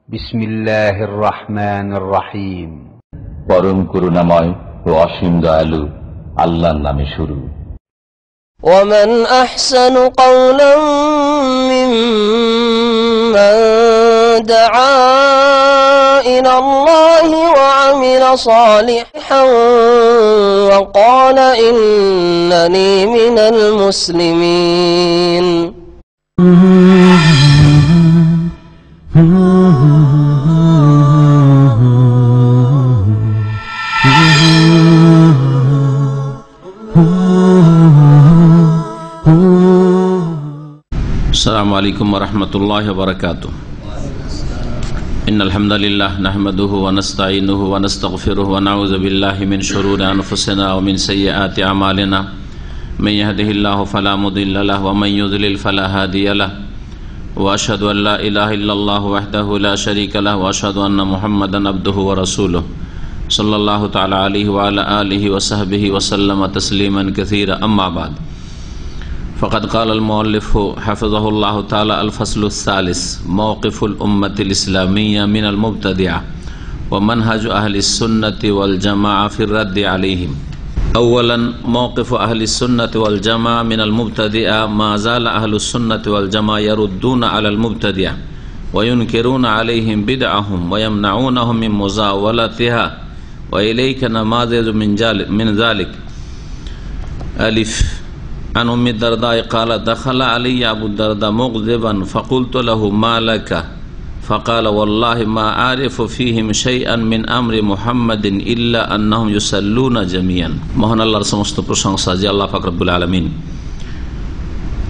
বিসমিল্লাহির রহমানির রহিম। পরম করুণাময় ও অসীম দয়ালু আল্লাহর নামে শুরু। ومن أحسن قولا ممن دعا إلى الله وعمل صالحا وقال إنني من المسلمين. السلام عليكم ورحمة الله وبركاته. إن الحمد لله نحمده ونستعينه ونستغفره ونعوذ بالله من شرور أنفسنا ومن سيئات أعمالنا من يهده الله فلا مضل له ومن يضلل فلا هادي له وأشهد أن لا إله إلا الله وحده لا شريك له وأشهد أن محمدا عبده ورسوله صلى الله تعالى عليه وعلى آله وصحبه وسلم تسليما كثيرا. أما بعد فقد قال المؤلف حفظه الله تعالى: الفصل الثالث موقف الأمة الإسلامية من المبتدعة ومنهج أهل السنة والجماعة في الرد عليهم. أولا، موقف أهل السنة والجماعة من المبتدعة: ما زال أهل السنة والجماعة يردون على المبتدعة وينكرون عليهم بدعهم ويمنعونهم من مزاولتها، وإليك نماذج من ذلك. ألف، عن أم الدرداء قال: دخل علي أبو الدرداء مغضبا فقلت له ما لك؟ فقال: والله ما أعرف فيهم شيئا من أمر محمد إلا أنهم يصلون جميعا. মহান আল্লাহর সমস্ত প্রশংসা যে আল্লাহ পাক রব্বুল আলামিন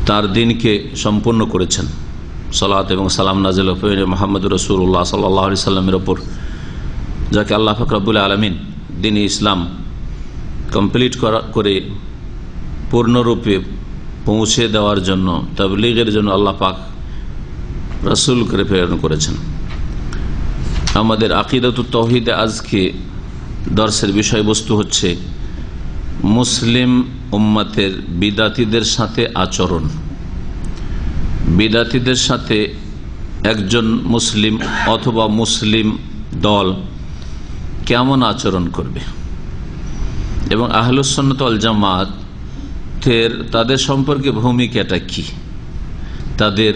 তার দ্বীনকে সম্পূর্ণ করেছেন। সালাত এবং সালাম নাযিল হয়ে মুহাম্মদুর রাসূলুল্লাহ সাল্লাল্লাহু আলাইহি সাল্লামের উপর, যাকে আল্লাহ পাক রব্বুল আলামিন দ্বীন ইসলাম কমপ্লিট করে পূর্ণরূপে পৌঁছে দেওয়ার জন্য, তাবলীগের জন্য আল্লাহ পাক রাসূল করে প্রেরণ করেছেন। আমাদের আকিদাতুত তাওহীদে আজকে দর্শের বিষয়বস্তু হচ্ছে মুসলিম উম্মতের বিদাতীদের সাথে আচরণ। বিদাতীদের সাথে একজন মুসলিম অথবা মুসলিম দল কেমন আচরণ করবে এবং আহলুস সুন্নাত ওয়াল জামাত তাদের সম্পর্কে ভূমিকাটা কি, তাদের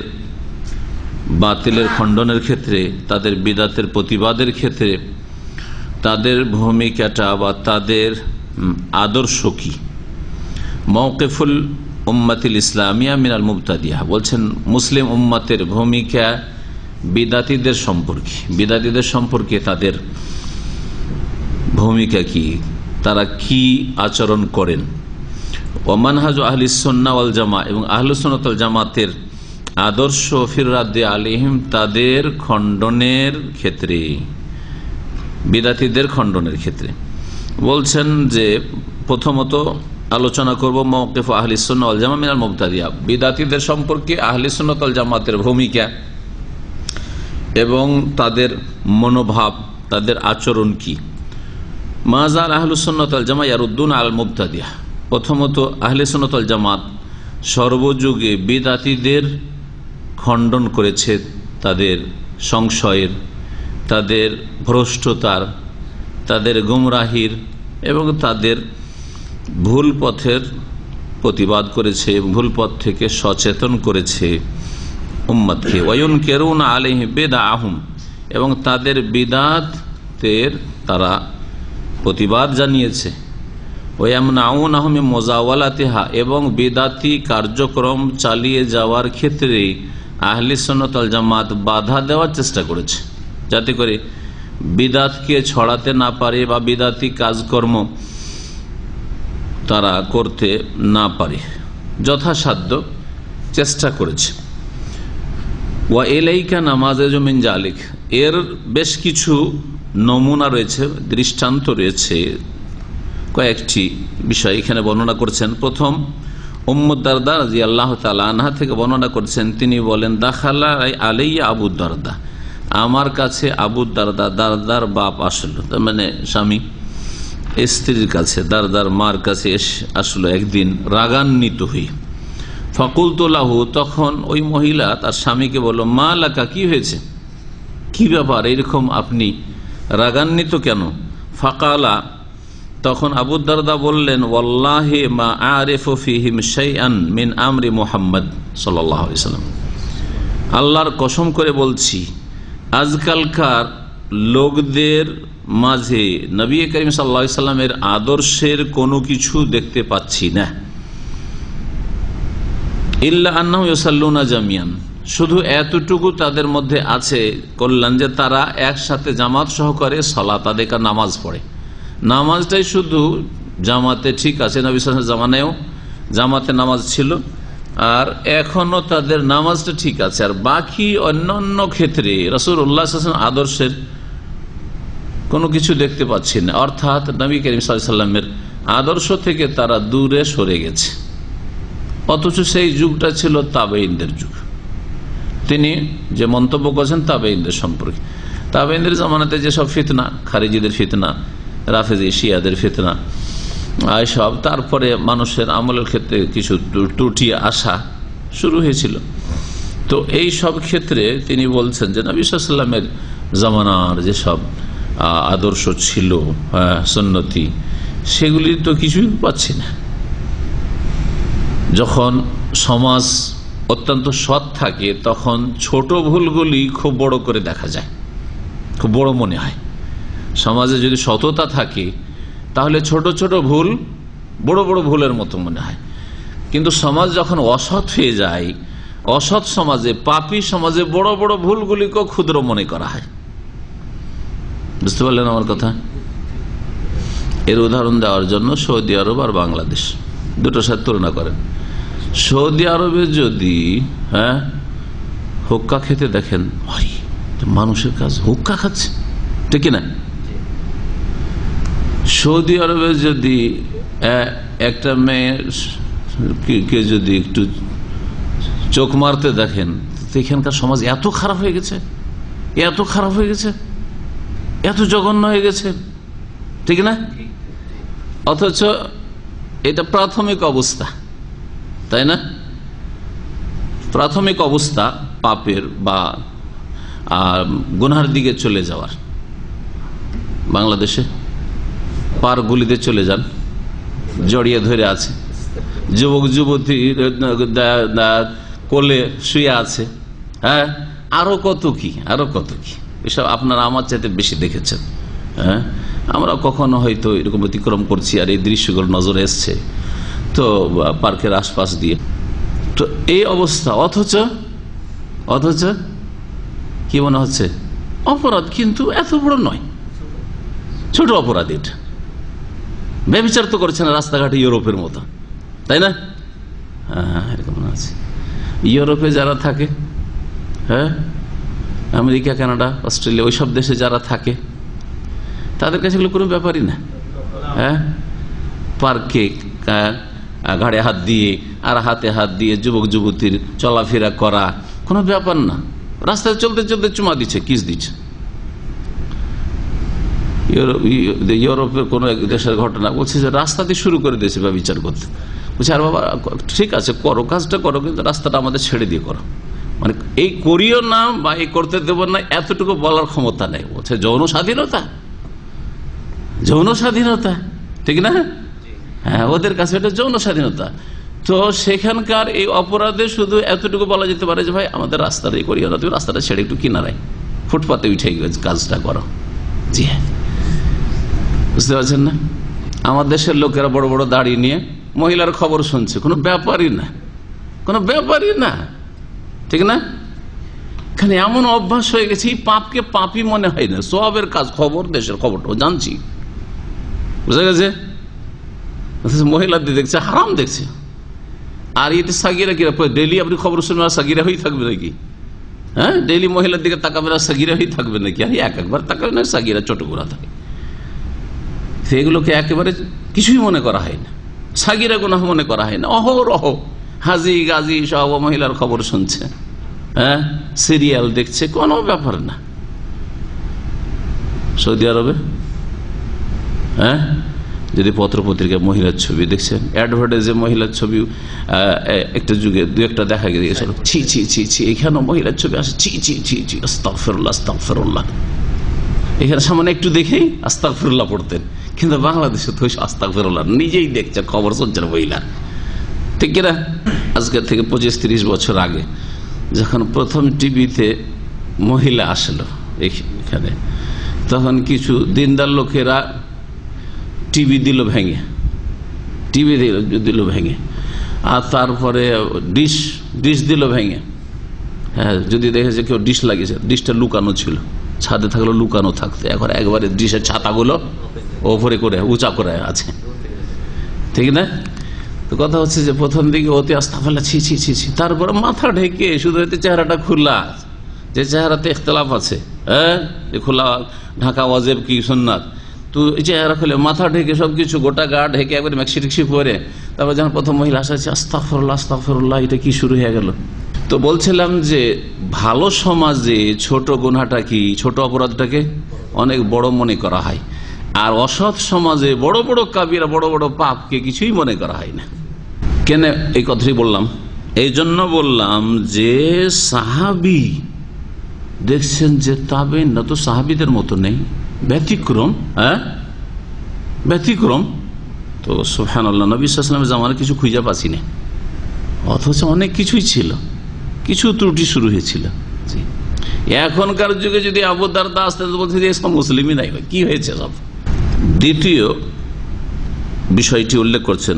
বাতিলের খণ্ডনের ক্ষেত্রে, তাদের বিদাতের প্রতিবাদের ক্ষেত্রে তাদের ভূমিকাটা বা তাদের আদর্শ কি। মওকিফুল উম্মাতিল ইসলামিয়া মিনাল মুবতাদিয়া বলছেন মুসলিম উম্মাতের ভূমিকা বিদাতীদের সম্পর্কে, বিদাতীদের সম্পর্কে তাদের ভূমিকা কি, তারা কি আচরণ করেন। ও মানহাজ আহলিস সুন্নাহ ওয়াল জামাআহ এবং আহলুস সুন্নাহ ওয়াল জামাতের আদর্শ ফির রাদ্দে আলাইহিম তাদের খণ্ডনের ক্ষেত্রে, বিদাতীদের খণ্ডনের ক্ষেত্রে। বলছেন যে প্রথমত আলোচনা করব মাওকিফ আহলিস সুন্নাহ ওয়াল জামাআহ মিনাল মুবতাদিয়া, বিদাতীদের সম্পর্কে আহলিস সুন্নাহ ওয়াল জামাতের ভূমিকা এবং তাদের মনোভাব, তাদের আচরণ কি। মাজাল আহলুস সুন্নাহ ওয়াল জামাআহ ইয়ারুদ্দুনা আল মুবতাদিয়া। প্রথমত আহলে সুন্নাত ওয়াল জামাত সর্বযুগে বিদাতীদের খণ্ডন করেছে, তাদের সংশয়ের, তাদের ভ্রষ্টতার, তাদের গুমরাহির এবং তাদের ভুল পথের প্রতিবাদ করেছে, ভুল পথ থেকে সচেতন করেছে উম্মতকে। ওয়ায়ুনকিরুনা আলাইহি বিদআহুম এবং তাদের বিদাতের তারা প্রতিবাদ জানিয়েছে। ওয়ামনাউনাহুম মিন মুজাওয়ালাতিহা এবং বিদাতি কার্যক্রম চালিয়ে যাওয়ার ক্ষেত্রে আহলে সুন্নাত ওয়াল জামাত বাধা দেওয়ার চেষ্টা করেছে, যাতে করে বিদাতকে ছড়াতে না পারে বা বিদাতি কাজকর্ম তারা করতে না পারে, যথাসাধ্য চেষ্টা করেছে। ওয়া ইলাইকা নামাযিজু মিন যালিক, এর বেশ কিছু নমুনা রয়েছে, দৃষ্টান্ত রয়েছে। কয়েকটি বিষয় এখানে বর্ণনা করছেন। প্রথম, উম্মুদ দারদা রাদিয়াল্লাহু তাআলা আনহা থেকে বর্ণনা করছেন, তিনি বলেন, দাখালা আলাইয়া আবু দারদা, আমার কাছে আবু দারদা, দারদার বাপ আসলো, তার মানে স্বামী, স্ত্রীর কাছে, দারদার মার কাছে আসলো একদিন রাগান্বিত হয়ে। ফাকুলতু লাহু, তখন ওই মহিলা তার স্বামীকে বলল, মা লাকা, কি হয়েছে, কি কি ব্যাপার, এরকম আপনি রাগান্বিত কেন? ফাকালা, তখন আবু দারদা বললেন, ওয়াল্লাহি মা আরিফু ফিহিম শাইআন মিন আমরি মুহাম্মদ সাল্লাল্লাহু আলাইহি ওয়াসাল্লাম, আল্লাহর কসম করে বলছি, আজকালকার লোকদের মাঝে নবী করিম সাল্লাল্লাহু আলাইহি সাল্লামের আদর্শের কোনো কিছু দেখতে পাচ্ছি না। ইল্লা আন্নাহুম ইউসাল্লুনা জামিয়ান, শুধু এতটুকু তাদের মধ্যে আছে কল্যাণ যে তারা একসাথে জামাত সহকারে সালাত আদায় করে নামাজ পড়ে। নামাজটাই শুধু জামাতে ঠিক আছে, নবী সাল্লাল্লাহু আলাইহি জামানেও জামাতে নামাজ ছিল, আর এখনো তাদের নামাজটা ঠিক আছে, আর বাকি অন্যান্য ক্ষেত্রে রাসূলুল্লাহ সাল্লাল্লাহু আলাইহি ওয়াসাল্লাম আদর্শের কোনো কিছু দেখতে পাচ্ছি না। অর্থাৎ নবী করিম সাল্লাল্লাহু আলাইহি সাল্লামের আদর্শ থেকে তারা দূরে সরে গেছে। অথচ সেই যুগটা ছিল তাবেঈনদের যুগ। তিনি যে মন্তব্য করেছেন তাবেঈনদের সম্পর্কে, তাবেঈনদের জামানাতে যেসব ফিতনা, খারিজিদের ফিতনা, রাফেজি শিয়াদের ফিতনা, এইসব, তারপরে মানুষের আমলের ক্ষেত্রে কিছু ত্রুটি আসা শুরু হয়েছিল। তো এই সব ক্ষেত্রে তিনি বলছেন যে নবী সাল্লাল্লাহু আলাইহি ওয়াসাল্লামের জামানার যেসব আদর্শ ছিল সুন্নতি, সেগুলি তো কিছুই পাচ্ছি না। যখন সমাজ অত্যন্ত সৎ থাকে তখন ছোট ভুলগুলি খুব বড় করে দেখা যায়, খুব বড় মনে হয়। সমাজে যদি সততা থাকে তাহলে ছোট ছোট ভুল বড় বড় ভুলের মতো মনে হয়। কিন্তু সমাজ যখন অসৎ হয়ে যায়, অসৎ সমাজে, পাপী সমাজে বড় বড় ভুলগুলিকেও ক্ষুদ্র মনে করা হয়। বুঝতে পারলেন আমার কথা? এর উদাহরণ দেওয়ার জন্য সৌদি আরব আর বাংলাদেশ দুটোর সাথে তুলনা করেন। সৌদি আরবে যদি হুক্কা খেতে দেখেন, মানুষের কাজ হুক্কা খাচ্ছে, ঠিক না? সৌদি আরবে যদি একটা মেয়েকে যদি একটু চোখ মারতে দেখেন, এখানকার সমাজ এত খারাপ হয়ে গেছে, এত খারাপ হয়ে গেছে, এত জঘন্য হয়ে গেছে, ঠিক না? অথচ এটা প্রাথমিক অবস্থা, তাই না? প্রাথমিক অবস্থা পাপের বা গুনার দিকে চলে যাওয়ার। বাংলাদেশে পার্কগুলিতে চলে যান, জড়িয়ে ধরে আছে, যুবক যুবতী কোলে শুয়ে আছে, হ্যাঁ, আরো কত কি, আরো কত কি, এসব আপনারা আমার চাইতে বেশি দেখেছেন। হ্যাঁ, আমরা কখনো হয়তো এরকম অতিক্রম করছি আর এই দৃশ্যগুলো নজরে এসছে তো পার্কের আশপাশ দিয়ে, তো এই অবস্থা। অথচ কি মনে হচ্ছে অপরাধ, কিন্তু এত বড় নয়, ছোট অপরাধ। এটা ব্যভিচার তো করছে না রাস্তাঘাটে ইউরোপের মতো, তাই না? হ্যাঁ, এরকম মনে আছে। ইউরোপে যারা থাকে, হ্যাঁ, আমেরিকা, কানাডা, অস্ট্রেলিয়া, ওইসব দেশে যারা থাকে তাদের কাছে এগুলো কোনো ব্যাপারই না। হ্যাঁ, পার্কে ঘাড়ে হাত দিয়ে আর হাতে হাত দিয়ে যুবক যুবতীর চলাফেরা করা কোনো ব্যাপার না। রাস্তায় চলতে চলতে চুমা দিচ্ছে, কিস দিচ্ছে। ইউরোপের কোন এক দেশের ঘটনা বলছে যে রাস্তা দিয়ে শুরু করে দিয়েছে ব্যভিচার করতে। বলছে, আর বাবা ঠিক আছে, করো, কাজটা করো, কিন্তু রাস্তাটা আমাদের ছেড়ে দিয়ে করো। মানে এই করিও না বা এই করতে দেবো না, এতটুকু বলার ক্ষমতা নেই। বলছে যৌন স্বাধীনতা, যৌন স্বাধীনতা, ঠিক না? হ্যাঁ, ওদের কাছে এটা যৌন স্বাধীনতা। তো সেখানকার এই অপরাধে শুধু এতটুকু বলা যেতে পারে যে ভাই আমাদের রাস্তাটাই করিও না, তুমি রাস্তাটা ছেড়ে একটু কিনারায় ফুটপাতে উঠে কাজটা করো। জি হ্যাঁ, বুঝতে পারছেন না? আমার দেশের লোকেরা বড় বড় দাড়ি নিয়ে মহিলার খবর শুনছে, কোনো ব্যাপারই না, কোনো ব্যাপারই না, ঠিক না? এখানে এমন অভ্যাস হয়ে গেছে, এই পাপকে পাপই মনে হয় না, সবের কাজ, খবর, দেশের খবরটাও জানছি, বুঝা গেছে? মহিলাদের দেখছে হারাম দেখছে, আর এতে সাগিরা কিরা ডেইলি আপনি খবর শুনবেন আর সাগিরা হয়ে থাকবে নাকি? হ্যাঁ, ডেইলি মহিলার দিকে তাকাবেন আর সাগিরা হয়ে থাকবে নাকি? আর একবার তাকাবেন আর সাগিরা চটকুরা থাকে। সেগুলোকে একেবারে কিছুই মনে করা হয় না, সাগিরা গুনাহ মনে করা হয় না। অহরহ হাজি গাজি সব মহিলার খবর শুনছে, হ্যাঁ, সিরিয়াল দেখছে, কোনো ব্যাপার না। সৌদি আরবে, হ্যাঁ, যদি পত্রপত্রিকায় মহিলার ছবি দেখছেন, অ্যাডভার্টাইজে মহিলার ছবি একটা যুগে দু একটা দেখা গিয়েছিল, ছি ছি ছি ছি, এখানেও মহিলার ছবি আসে, ছি ছি ছি ছি, আস্তাগফিরুল্লাহ আস্তাগফিরুল্লাহ। এখানে সামনে একটু দেখেই আস্তাগফিরুল্লাহ পড়তেন, কিন্তু বাংলাদেশে তো আস্তাগফিরুল্লাহ নিজেই দেখছেন, খবর শুনছেন মহিলার, ঠিক কিনা? আজকে থেকে 25-30 বছর আগে যখন প্রথম টিভিতে মহিলা আসলো এখানে, তখন কিছু দিনদার লোকেরা টিভি দিল ভেঙে, আর তারপরে ডিশ দিল ভেঙে। হ্যাঁ, যদি দেখেছে কেউ ডিশ লাগিয়েছে, ডিশটা লুকানো ছিল, ছাদে থাকলে লুকানো থাকতো, এখন একবারে ডিশের ছাতাগুলো ওপরে করে উঁচা করে আছে, ঠিক না? তো কথা হচ্ছে যে প্রথম দিকে অতি আস্তাগফিরুল্লাহ ছি ছি ছি ছি, তারপরে মাথা ঢেকে শুধু হয়তো চেহারাটা খোলা, যে চেহারাতে ইখতিলাফ আছে, হ্যাঁ, খোলা ঢাকা ওয়াজিব কি সুন্নাত, তো এই চেহারা খুলে মাথা ঢেকে সবকিছু গোটা গা ঢেকে একবারে ম্যাক্সি ট্যাক্সি পরে, তারপর যখন প্রথম মহিলা আসছে আস্তাগফিরুল্লাহ আস্তাগফিরুল্লাহ, এটা কি শুরু হয়ে গেল? তো বলছিলাম যে ভালো সমাজে ছোট গুনাহটা কি, ছোট অপরাধটাকে অনেক বড় মনে করা হয়, আর অসৎ সমাজে বড় বড় কাবিরা, বড় বড় পাপকে কিছুই মনে করা হয় না। কেন এই কথাটি বললাম? এই জন্য বললাম যে সাহাবী দেখছেন যে তাবেঈন না তো সাহাবীদের মতো নেই, ব্যতিক্রম, হ্যাঁ ব্যতিক্রম। তো সুবহানাল্লাহ, নবী সাল্লাল্লাহু আলাইহি ওয়াসাল্লামের জামানায় কিছু খুঁজে পাচ্ছি না, অথচ অনেক কিছুই ছিল, কিছু ত্রুটি শুরু হয়েছিল। এখনকার যুগে যদি আবু দারদা আসতে বলছে যে সব মুসলিমই নাই, কি হয়েছে সব? দ্বিতীয় বিষয়টি উল্লেখ করছেন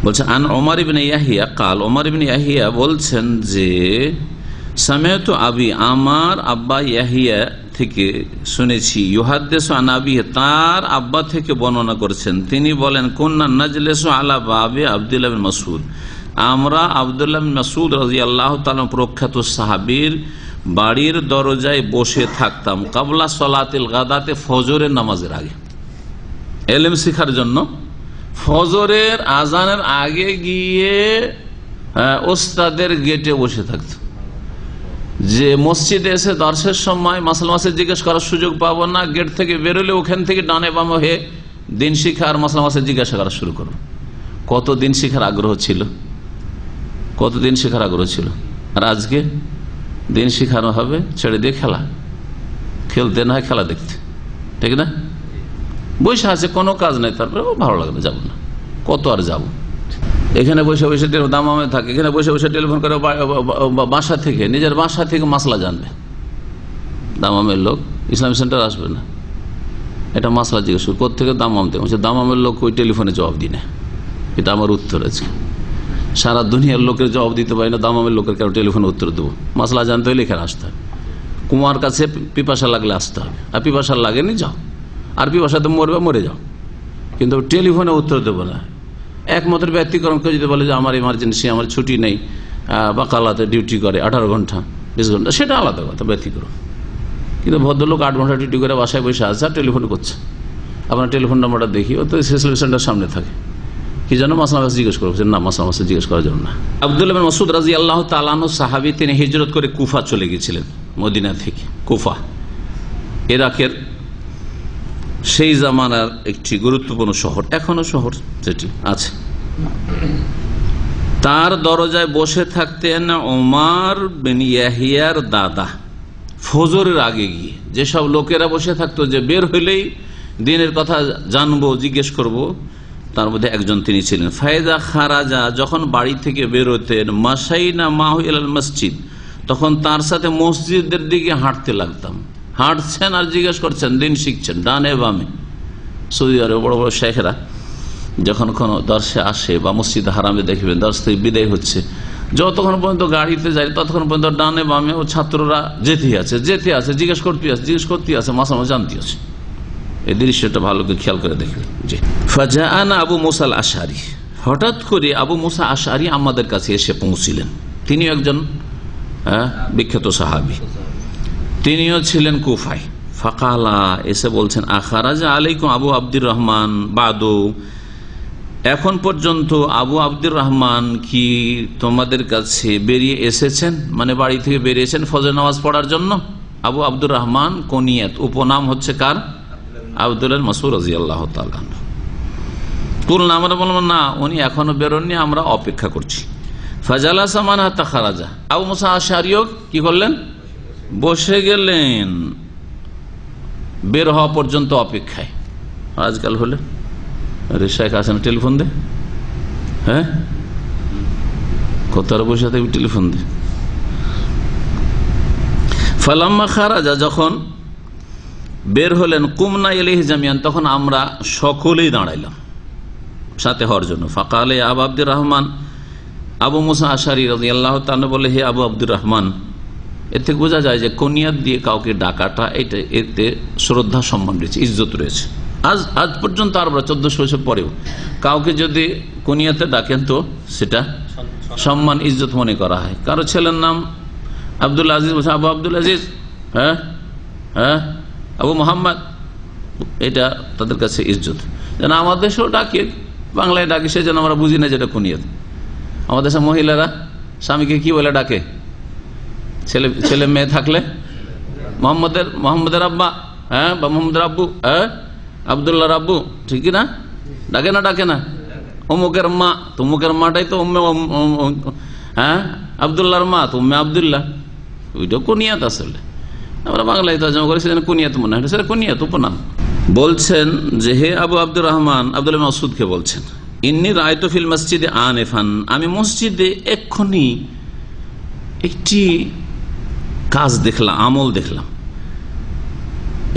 বলছেন আন ওমর ইবনে ইয়াহিয়া কাল, ওমর ইবনে ইয়াহিয়া বলছেন যে সামিআতু আবি, আমার আব্বা ইয়াহিয়া থেকে শুনেছি, ইউহাদ্দিসু আন আবি, তার আব্বা থেকে বর্ণনা করছেন, তিনি বলেন কুন্না নাজলিসু আলা বাবি আব্দুল্লাহ বিন মাসউদ, আমরা আব্দুল্লাহ বিন মাসউদ রাদিয়াল্লাহু তাআলা প্রখ্যাত সাহাবীর বাড়ির দরজায় বসে থাকতাম, কাবলা সলাতিল গাদাতে, ফজরের নামাজের আগে, ইলম শিখার জন্য ফজরের আজানের আগে গিয়ে ওস্তাদের গেটে বসে থাকত, যে মসজিদে এসে দর্শের সময় মাসে জিজ্ঞেস করার সুযোগ পাবো না, গেট থেকে বেরোলে ওখান থেকে ডানে বামে হয়ে দিন শিখা আর মাসে জিজ্ঞাসা করা শুরু করবো। কত দিন শিখার আগ্রহ ছিল, কতদিন শেখার আগ্রহ ছিল। আর আজকে দিন শিখানো হবে, ছেড়ে দিয়ে খেলতে না হয় খেলা দেখতে, ঠিক না? বসে আছে, কোনো কাজ নেই, তারপরে ভালো লাগে না, যাবো না, কত আর যাব। এখানে বসে বসে দামামে থাকে, এখানে বসে বসে টেলিফোন করে বাসা থেকে, নিজের বাসা থেকে মাসলা জানবে। দামামের লোক ইসলামী সেন্টার আসবে না, এটা মাসলা জিজ্ঞেস করবে, কোথেকে দামাম থেকে, দামামের লোক ওই টেলিফোনে জবাব দিই না, এটা আমার উত্তর আছে। সারা দুনিয়ার লোকের জবাব দিতে পারি না, দামামের লোকের কেন টেলিফোনে উত্তর দেবো? মাসলা জানতে হলে এখানে আসতে হবে, কুমার কাছে পিপাসা লাগলে আসতে হবে, আর পিপাসা লাগেনি যাও, আর পিপাসাতে মরবে মরে যাও, কিন্তু টেলিফোনে উত্তর দেবো না। একমাত্র ব্যতিক্রম কেউ যদি বলে যে আমার ইমার্জেন্সি, আমার ছুটি নেই, বা কালাতে ডিউটি করে 18 ঘন্টা 20 ঘন্টা, সেটা আলাদা কথা, ব্যতিক্রম। কিন্তু ভদ্রলোক 8 ঘন্টা ডিউটি করে বাসায় বসে আছে আর টেলিফোন করছে, আপনার টেলিফোন নাম্বারটা দেখি, ও তো ইসলামী সেন্টার সামনে থাকে, কি জন্য মাসলা মাসে জিজ্ঞেস করছেন? না, মাসলা মাসে জিজ্ঞেস করার জন্য না। আব্দুল্লাহ বিন মাসউদ রাদিয়াল্লাহু তাআলা আনহু সাহাবী, তিনি হিজরত করে কুফা চলে গিয়েছিলেন, মদিনা থেকে। কুফা ইরাকের সেই জামানার একটি গুরুত্বপূর্ণ শহর, এখনো শহর যেটি আছে। তার দরজায় বসে থাকতেন ওমর বিন ইয়াহিয়ার দাদা, ফজরের আগে গিয়ে। যেসব লোকেরা বসে থাকতো যে বের হইলেই দিনের কথা জানবো, জিজ্ঞেস করব, তার মধ্যে একজন তিনি ছিলেন। ফায়দা খারাজা, যখন বাড়ি থেকে বেরোতেন, মাসাইনা মাহু ইলাল মসজিদ, তখন তার সাথে মসজিদের দিকে হাঁটতে লাগতাম। হাঁটছেন আর জিজ্ঞেস করছেন, দিন শিখছেন, ডানে বামে। সৌদি আরবে বড় বড় শেখরা যখন কোনো দর্শে আসে বা মসজিদ হারামে দেখবেন দর্শ থেকে বিদায় হচ্ছে, যতক্ষণ পর্যন্ত গাড়িতে যায় ততক্ষণ পর্যন্ত ডানে বামে ও ছাত্ররা যেতে আছে, জিজ্ঞেস করতে আছে, মাসা জানতে আছে। এই দৃশ্যটা ভালো করে খেয়াল করে দেখবেন। জি, ফাজাআনা আবু মুসা আল আশআরী, হঠাৎ করে আবু মুসা আশআরী আমাদের কাছে এসে পৌঁছিলেন। তিনিও একজন বিখ্যাত সাহাবী, তিনিও ছিলেন কুফায়। ফাকালা, এসে বলছেন, আখারাজা আলাইকুম আবু আব্দুর রহমান বাদু, এখন পর্যন্ত আবু আব্দুর রহমান কি তোমাদের কাছে বেরিয়ে এসেছেন, মানে বাড়ি থেকে বেরিয়েছেন ফজর নামাজ পড়ার জন্য? আবু আব্দুর রহমান কুনিয়াত, উপনাম হচ্ছে কার? আব্দুল্লাহ মাসউদ রাদিয়াল্লাহু তাআলা। কুলনা, আমরা বললাম না, উনি এখনো বেরোননি, আমরা অপেক্ষা করছি। ফাজালাসা মান হাত্তা খারাজা, আবু মুসা আশআরীও কি করলেন? বসে গেলেন বের হওয়া পর্যন্ত অপেক্ষায়। আজকাল হলে রিকশায় কাছে টেলিফোন দে, হ্যাঁ কত আর বসে থাকবি, টেলিফোন দে। ফালাম্মা খারাজা, যখন বের হলেন, কুমনা ইলাইহি জামিয়ান, তখন আমরা সকলেই দাঁড়াইলাম সাথে হওয়ার জন্য। ফাকালে আবু আব্দুর রহমান, আবু মুসা আশআরী রাদিয়াল্লাহু তাআলা বলে, হে আবু আব্দুর রহমান। এর থেকে বোঝা যায় যে কুনিয়াত দিয়ে কাউকে ডাকাটা, এটা এতে শ্রদ্ধা সম্মান রয়েছে, ইজ্জত রয়েছে। আজ পর্যন্ত আমরা 1400 বছর পরেও কাউকে যদি কুনিয়াতে ডাকেন তো সেটা সম্মান ইজ্জত মনে করা হয়। কারো ছেলের নাম আব্দুল আজিজ, বলছে আবু আব্দুল আজিজ, হ্যাঁ হ্যাঁ আবু মোহাম্মদ, এটা তাদের কাছে ইজ্জত। যেন আমাদের দেশেও ডাকে, বাংলায় ডাকে, সে যেন আমরা বুঝি না যেটা কুনিয়াত। আমাদের দেশে মহিলারা স্বামীকে কি বলে ডাকে? ছেলে মেয়ে থাকলে মোহাম্মদের আব্বা, হ্যাঁ, বা মোহাম্মদের আব্বু, হ্যাঁ, আবদুল্লাহর আব্বু, ঠিক না? ডাকে না? ডাকে না? অমুকের মা, তমুকের মাটাই তো হ্যাঁ, আবদুল্লাহর মা তো আবদুল্লাহ, ওইটা কুনিয়াত। আসলে আমরা বাংলায় তর্জমা করি, সেজন্য কুনিয়াত মনে হয়, সেটা কুনিয়াত, উপনাম। বলছেন যে হে আবু আব্দুর রহমান, আব্দুল্লাহ মাসউদকে বলছেন, ইন্নী রাআইতু ফিল মসজিদে আনিফান, আমি মসজিদে এক্ষুনি একটি কাজ দেখলাম, আমল দেখলাম।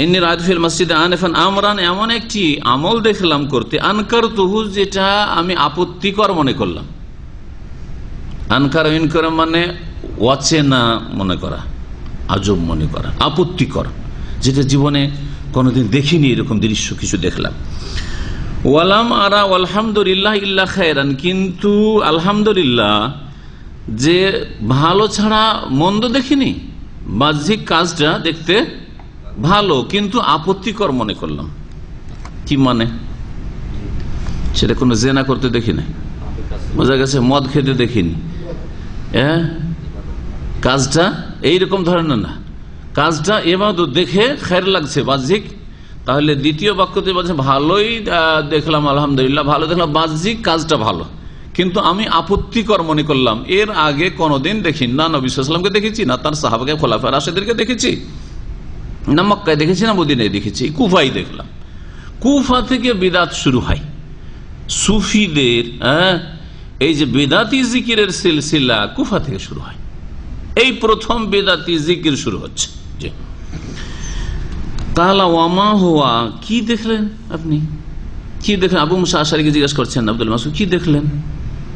ইন্নী রাআইতু ফিল মসজিদে আনিফান আমরান, এমন একটি আমল দেখলাম করতে, আনকারতুহু, যেটা আমি আপত্তিকর মনে করলাম। আনকার ইনকার মানে অচেনা মনে করা, আজব মনে করা, আপত্তিকর, যেটা জীবনে কোনোদিন দেখিনি, এরকম দৃশ্য কিছু দেখলাম। ওয়ালাম আরা আলহামদুলিল্লাহ ইল্লা খায়রান, কিন্তু আলহামদুলিল্লাহ যে ভালো ছাড়া মন্দ দেখিনি। বাহ্যিক কাজটা দেখতে ভালো, কিন্তু আপত্তিকর মনে করলাম। কি মানে? সেটা কোনো জেনা করতে দেখি নাই, বোঝা গেছে, মদ খেতে দেখিনি, হ্যাঁ, কাজটা এইরকম ধরনের না, কাজটা ইবাদত দেখে খায়ের লাগছে বাহ্যিক। তাহলে দ্বিতীয় বাক্যতে বলছে ভালোই দেখলাম, আলহামদুলিল্লাহ ভালো দেখলাম, বাহ্যিক কাজটা ভালো, কিন্তু আমি আপত্তিকর মনে করলাম। এর আগে কোনোদিন দেখি না নবী সাল্লাল্লাহু আলাইহি ওয়াসাল্লামকে দেখেছি, না তার সাহাবাকে খোলাফায়ে রাশিদিনকে দেখেছি, না মক্কায় দেখেছি, না মদিনায় দেখেছি, কুফাই দেখলাম। কুফা থেকে বিদাত শুরু হয় সুফিদের, এই যে বেদাতি জিকিরের সিলসিলা কুফা থেকে শুরু হয়। এই প্রথম বেদাতি জিকির শুরু হচ্ছে। কালা ওয়ামা হুয়া, কি দেখলেন আপনি? কি দেখলেন? আবু মুসা আশআরীকে জিজ্ঞেস করছেন আব্দুল মাসউদ, কি দেখলেন?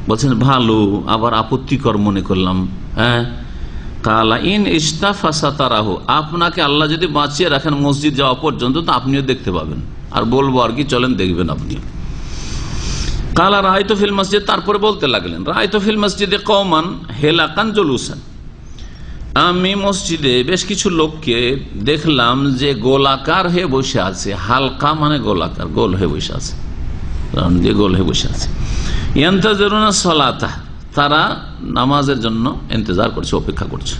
বলছেন ভালো, আবার আপত্তিকর মনে করলাম। হ্যাঁ, কালা ইন ইস্তাফা সাতারাহু, আপনাকে আল্লাহ যদি বাঁচিয়ে রাখেন মসজিদ যাওয়া পর্যন্ত, তো আপনিও দেখতে পাবেন। আর বলবো আর কি, চলেন দেখবেন আপনি। কালা রাআইতু ফিল মসজিদ, তারপরে বলতে লাগলেন, রাআইতু ফিল মসজিদে কওমান হেলাকান জুলুসান, আমি মসজিদে বেশ কিছু লোককে দেখলাম যে গোলাকার হয়ে বসে আছে। হালকা মানে গোলাকার, গোল হয়ে বসে আছে, রাউন্ড দিয়ে গোল হয়ে বসে আছে। ইয়ান্তাজিরুনা সালাতা, তারা নামাজের জন্য ইন্তজার করছে, অপেক্ষা করছে,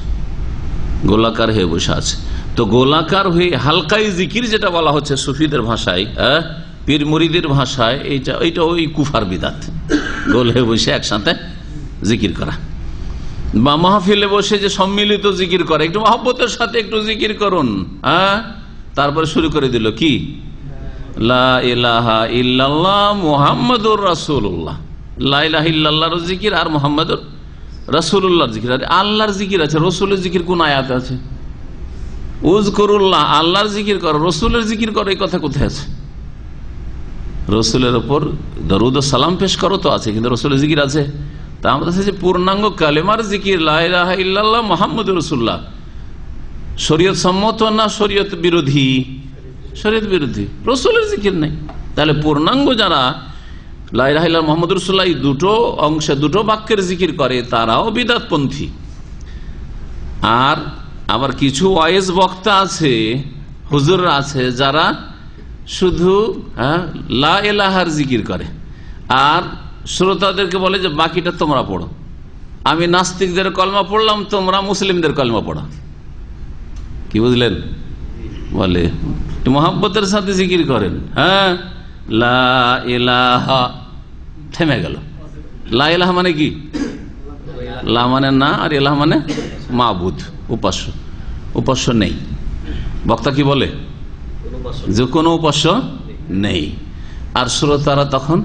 গোলাকার হয়ে বসে আছে। তো গোলাকার হয়ে হালকাই জিকির যেটা বলা হচ্ছে সুফিদের ভাষায়, পীর মুরিদের ভাষায়, এইটা ওই কুফার বিদাত। গোল হয়ে বসে একসাথে জিকির করা, বা মাহফিলে বসে যে সম্মিলিত জিকির করে, একটু মহব্বতের সাথে একটু জিকির করুন। তারপরে শুরু করে দিল কি, লা ইলাহা ইল্লাল্লাহ মুহাম্মাদুর রাসূলুল্লাহ। লা ইলাহা ইল্লাল্লাহর জিকির আর মুহাম্মাদুর রাসূলুল্লাহর জিকির। আর আল্লাহর জিকির আছে, রসুলের জিকির কোন আয়াতে আছে? উযকুরুল্লাহ, আল্লাহর জিকির করো, রসুলের জিকির করো, এই কথা কোথায় আছে? রসুলের ওপর দরুদ ও সালাম পেশ করো তো আছে, কিন্তু রসুলের জিকির আছে? তা আমাদের কাছে পূর্ণাঙ্গ কালেমার জিকির লা ইলাহা ইল্লাল্লাহ মুহাম্মাদুর রাসূলুল্লাহ শরীয়ত সম্মত না শরীয়ত বিরোধী? শরীয়ত বিরোধী, রসুলের জিকির নেই। তাহলে পূর্ণাঙ্গ যারা লা ইলাহা ইল্লাল্লাহ মুহাম্মাদুর রাসূলুল্লাহ এই দুটো অংশে দুটো বাক্যের জিকির করে, তারাও বিদআতপন্থী। আর আবার কিছু ওয়াইজ বক্তা আছে, হুজুররা আছে, যারা শুধু লা ইলাহার জিকির করে, আর শ্রোতাদেরকে বলে যে বাকিটা তোমরা পড়ো, আমি নাস্তিকদের কলমা পড়লাম, তোমরা মুসলিমদের কলমা পড়ো। কি বুঝলেন? বলে মোহাব্বতের সাথে জিকির করেন। হ্যাঁ, লা ইলাহা, থেমে গেল। লা ইলাহা মানে কি? লা মানে না, আর ইলাহা মানে মাবুদ, উপাস্য। উপাস্য নেই। বক্তা কি বলে? যে কোনো উপাস্য নেই। আর শ্রোতারা তখন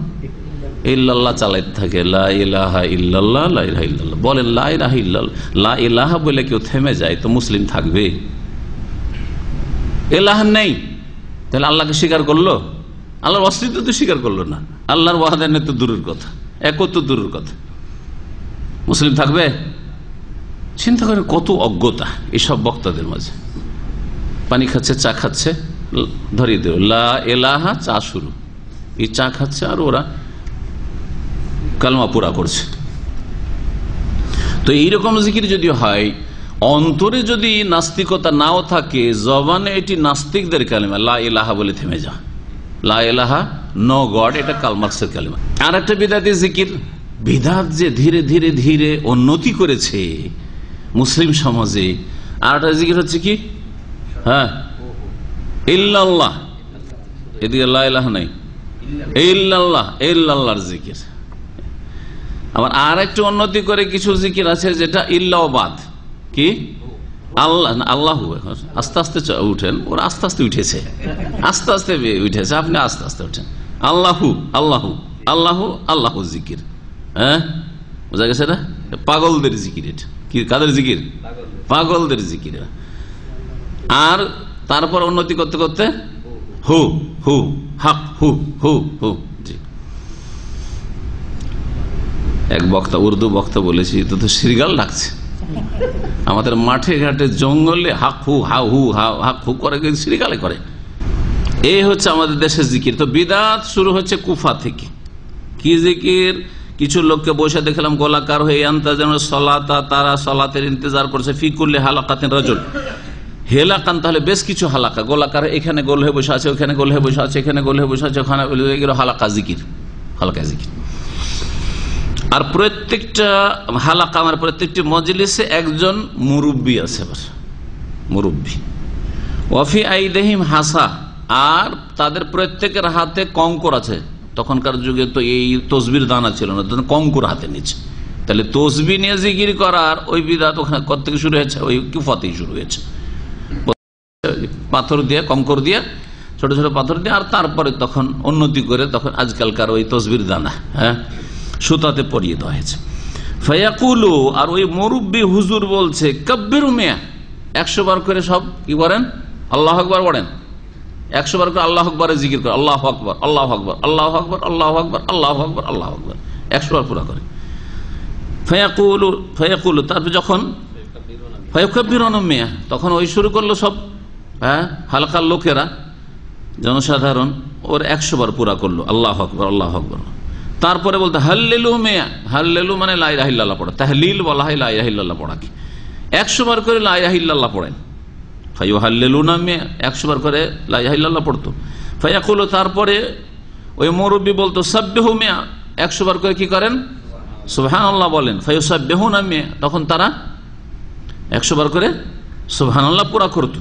ইল্লাল্লাহ চালাইতে থাকে, লা ইলাহা ইল্লাল্লাহ, লা ইলাহা ইল্লাল্লাহ। বলেন লা ইলাহা ইল্লাল্লাহ, লা ইলাহা বলে কেউ থেমে যায় তো মুসলিম থাকবে? ইলাহা নেই, তাহলে আল্লাহকে স্বীকার করলো? আল্লাহর অস্তিত্ব তো স্বীকার করলো না। আল্লাহর ওয়াহদানিয়ত তো দূরের কথা, একত্ব দূরের কথা, মুসলিম থাকবে? চিন্তা করেন কত অজ্ঞতা এসব বক্তাদের মাঝে। পানি খাচ্ছে, চা খাচ্ছে, ধরিয়ে দেব লা ইলাহা, চা শুরু। এই চা খাচ্ছে আর ওরা কালমা পুরা করছে। তো এইরকম জিকির যদি হয়, অন্তরে যদি নাস্তিকতা নাও থাকে, জবানে এটি নাস্তিকদের কালিমা, লা ইলাহা বলে থেমে যা। লা ইলাহা, নো গড, এটা কার্ল মার্কসের কালিমা। আর একটা বিদাতি জিকির, বিদাত যে ধীরে ধীরে ধীরে উন্নতি করেছে মুসলিম সমাজে। আর একটা জিকির হচ্ছে কি? হ্যাঁ, ইল্লাল্লাহ। এদিকে লা ইলাহা নাই, ইল্লাল্লাহ, ইল্লাল্লাহর জিকির। আবার আর একটু উন্নতি করে কিছু জিকির আছে যেটা ইল্লাবাদ। কি? আল্লাহ, আল্লাহু। আস্তে আস্তে উঠেন, ওরা আস্তে আস্তে উঠেছে, আস্তে আস্তে উঠেছে, আপনি আস্তে আস্তে উঠেন। আল্লাহু, আল্লাহু, আল্লাহু, আল্লাহু জিকির। হ্যাঁ, বোঝা গেছে না? পাগলদের জিকির। এটা কি? কাদের জিকির? পাগলদের জিকির। আর তারপর উন্নতি করতে করতে হু হু, হক হু হু হু। এক বক্তা, উর্দু বক্তা বলেছি, তো শৃগাল ডাকছে আমাদের মাঠে ঘাটে জঙ্গলে, হাক হু হা হু হাক হু করে, শৃগালে করে। এই হচ্ছে আমাদের দেশের জিকির। তো বিদাত শুরু হচ্ছে কুফা থেকে। কি জিকির? কিছু লোককে বসে দেখলাম গোলাকার হয়ে, সলাতা, তারা সলাতের ইন্তজার করছে, ফিকুল্লে হালাকাতিন রাজুল, হেলাকান, তাহলে বেশ কিছু হালাকা, গোলাকার, এখানে গোল হয়ে বসে আছে, ওখানে গোল হয়ে বসে আছে, এখানে গোল হয়ে বসে আছে, ওখানে হালাকা জিকির, হালকা জিকির। আর প্রত্যেকটা হালাকা, আমার প্রত্যেকটি মজলিসে একজন মুরব্বী আছে, মুরব্বী। ওয়াফি আইদিহিম হাসা, আর তাদের প্রত্যেকের হাতে কঙ্কর আছে। তখনকার যুগে তো এই তসবির দানা ছিল না, কঙ্কর হাতে নিচ্ছে। তাহলে তসবি নিয়ে জিকির করার ওই বিদাত ওখানে কত থেকে শুরু হয়েছে? ওই কুফাতেই শুরু হয়েছে। পাথর দিয়ে, কঙ্কর দিয়ে, ছোট ছোট পাথর দিয়ে, আর তারপরে তখন উন্নতি করে তখন আজকালকার ওই তসবির দানা, হ্যাঁ, সুতাতে পরিয়ে দেওয়া হয়েছে। ফায়াকুলু, আর ওই মুরব্বী হুজুর বলছে, কাব্বিরু মিয়া, 100 বার করে সব কি করেন? আল্লাহু আকবার পড়েন। 100 বার করে আল্লাহু আকবারে জিকির করে, আল্লাহু আকবার, আল্লাহু আকবার, আল্লাহু আকবার, আল্লাহু আকবার, আল্লাহু আকবার, আল্লাহু আকবার, 100 বার পুরা করে। ফায়াকুলু, তারপর যখন ফায়াকাব্বিরুনা মিয়া, তখন ওই শুরু করলো সব, হ্যাঁ, হালকার লোকেরা, জনসাধারণ, ওর 100 বার পুরা করলো, আল্লাহু আকবার, আল্লাহু আকবার। তারপরে বলতে হাল্লেলু মিয়া, হাল্লেলু মানে লা ইলাহা ইল্লাল্লাহ পড়া, তাহলিল বলা হয় লা ইলাহা ইল্লাল্লাহ পড়াকে। 100 বার করে লা ইলাহা ইল্লাল্লাহ পড়েন। ফায়ুহাল্লিলুনা মিয়া, 100 বার করে লা ইলাহা ইল্লাল্লাহ পড়তো। ফায়াকুলু, তারপরে ওই মুরব্বী বলতো সাব্বিহু মিয়া, 100 বার করে কি করেন? সুবহানাল্লাহ বলেন। ফায়ুসাব্বিহুনা মিয়া, তখন তারা 100 বার করে সুবহানাল্লাহ পুরা করতো।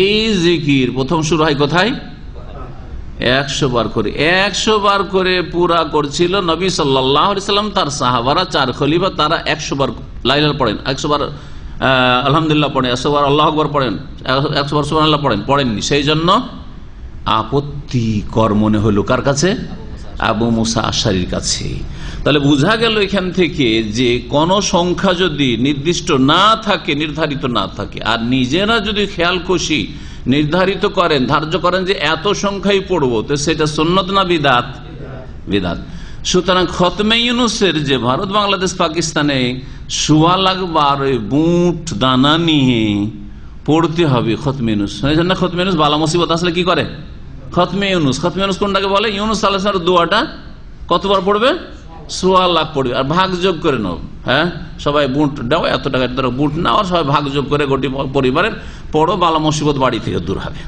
এই জিকির প্রথম শুরু হয় কোথায়? 100 বার করে। 100 বার করে পুরা করছিল নবী সাল্লাল্লাহু আলাইহি সাল্লাম, তার সাহাবারা, 4 খলিফা, তারা 100 বার লা ইলাহা পড়েন, 100 বার আলহামদুলিল্লাহ পড়েন, 100 বার আল্লাহু আকবার পড়েন, 100 বার সুবহানাল্লাহ পড়েননি। সেই জন্য আপত্তিকর মনে হলো কার কাছে? আবু মুসা আশআরীর কাছে। তাহলে বোঝা গেল এখান থেকে যে কোন সংখ্যা যদি নির্দিষ্ট না থাকে, নির্ধারিত না থাকে, আর নিজেরা যদি খেয়াল খুশি নির্ধারিত করেন, ধার্য করেন যে এত সংখ্যাই পড়বো, তো সেটা সুন্নত না বিদাত? বিদাত। সুতরাং খতমে ইউনুসের যে ভারত, বাংলাদেশ, পাকিস্তানে 1.25 লাখ বার বুট দানা নিয়ে পড়তে হবে খতমে ইউনুস। না, খতমে ইউনুস বালা মুসিবত আসলে কি করে? খতমে ইউনুস। খতমে ইউনুস কোনটাকে বলে? ইউনুস আলাইহিস সালামের দোয়াটা কতবার পড়বে? 1.25 লাখ পড়বে। আর ভাগ যোগ করে নাও, হ্যাঁ, সবাই বুট দাও, এত টাকা বুট নাও, আর সবাই ভাগ যোগ করে গোটি পরিবারের পড়ো, বালা মুসিবত বাড়ি থেকে দূর হবে।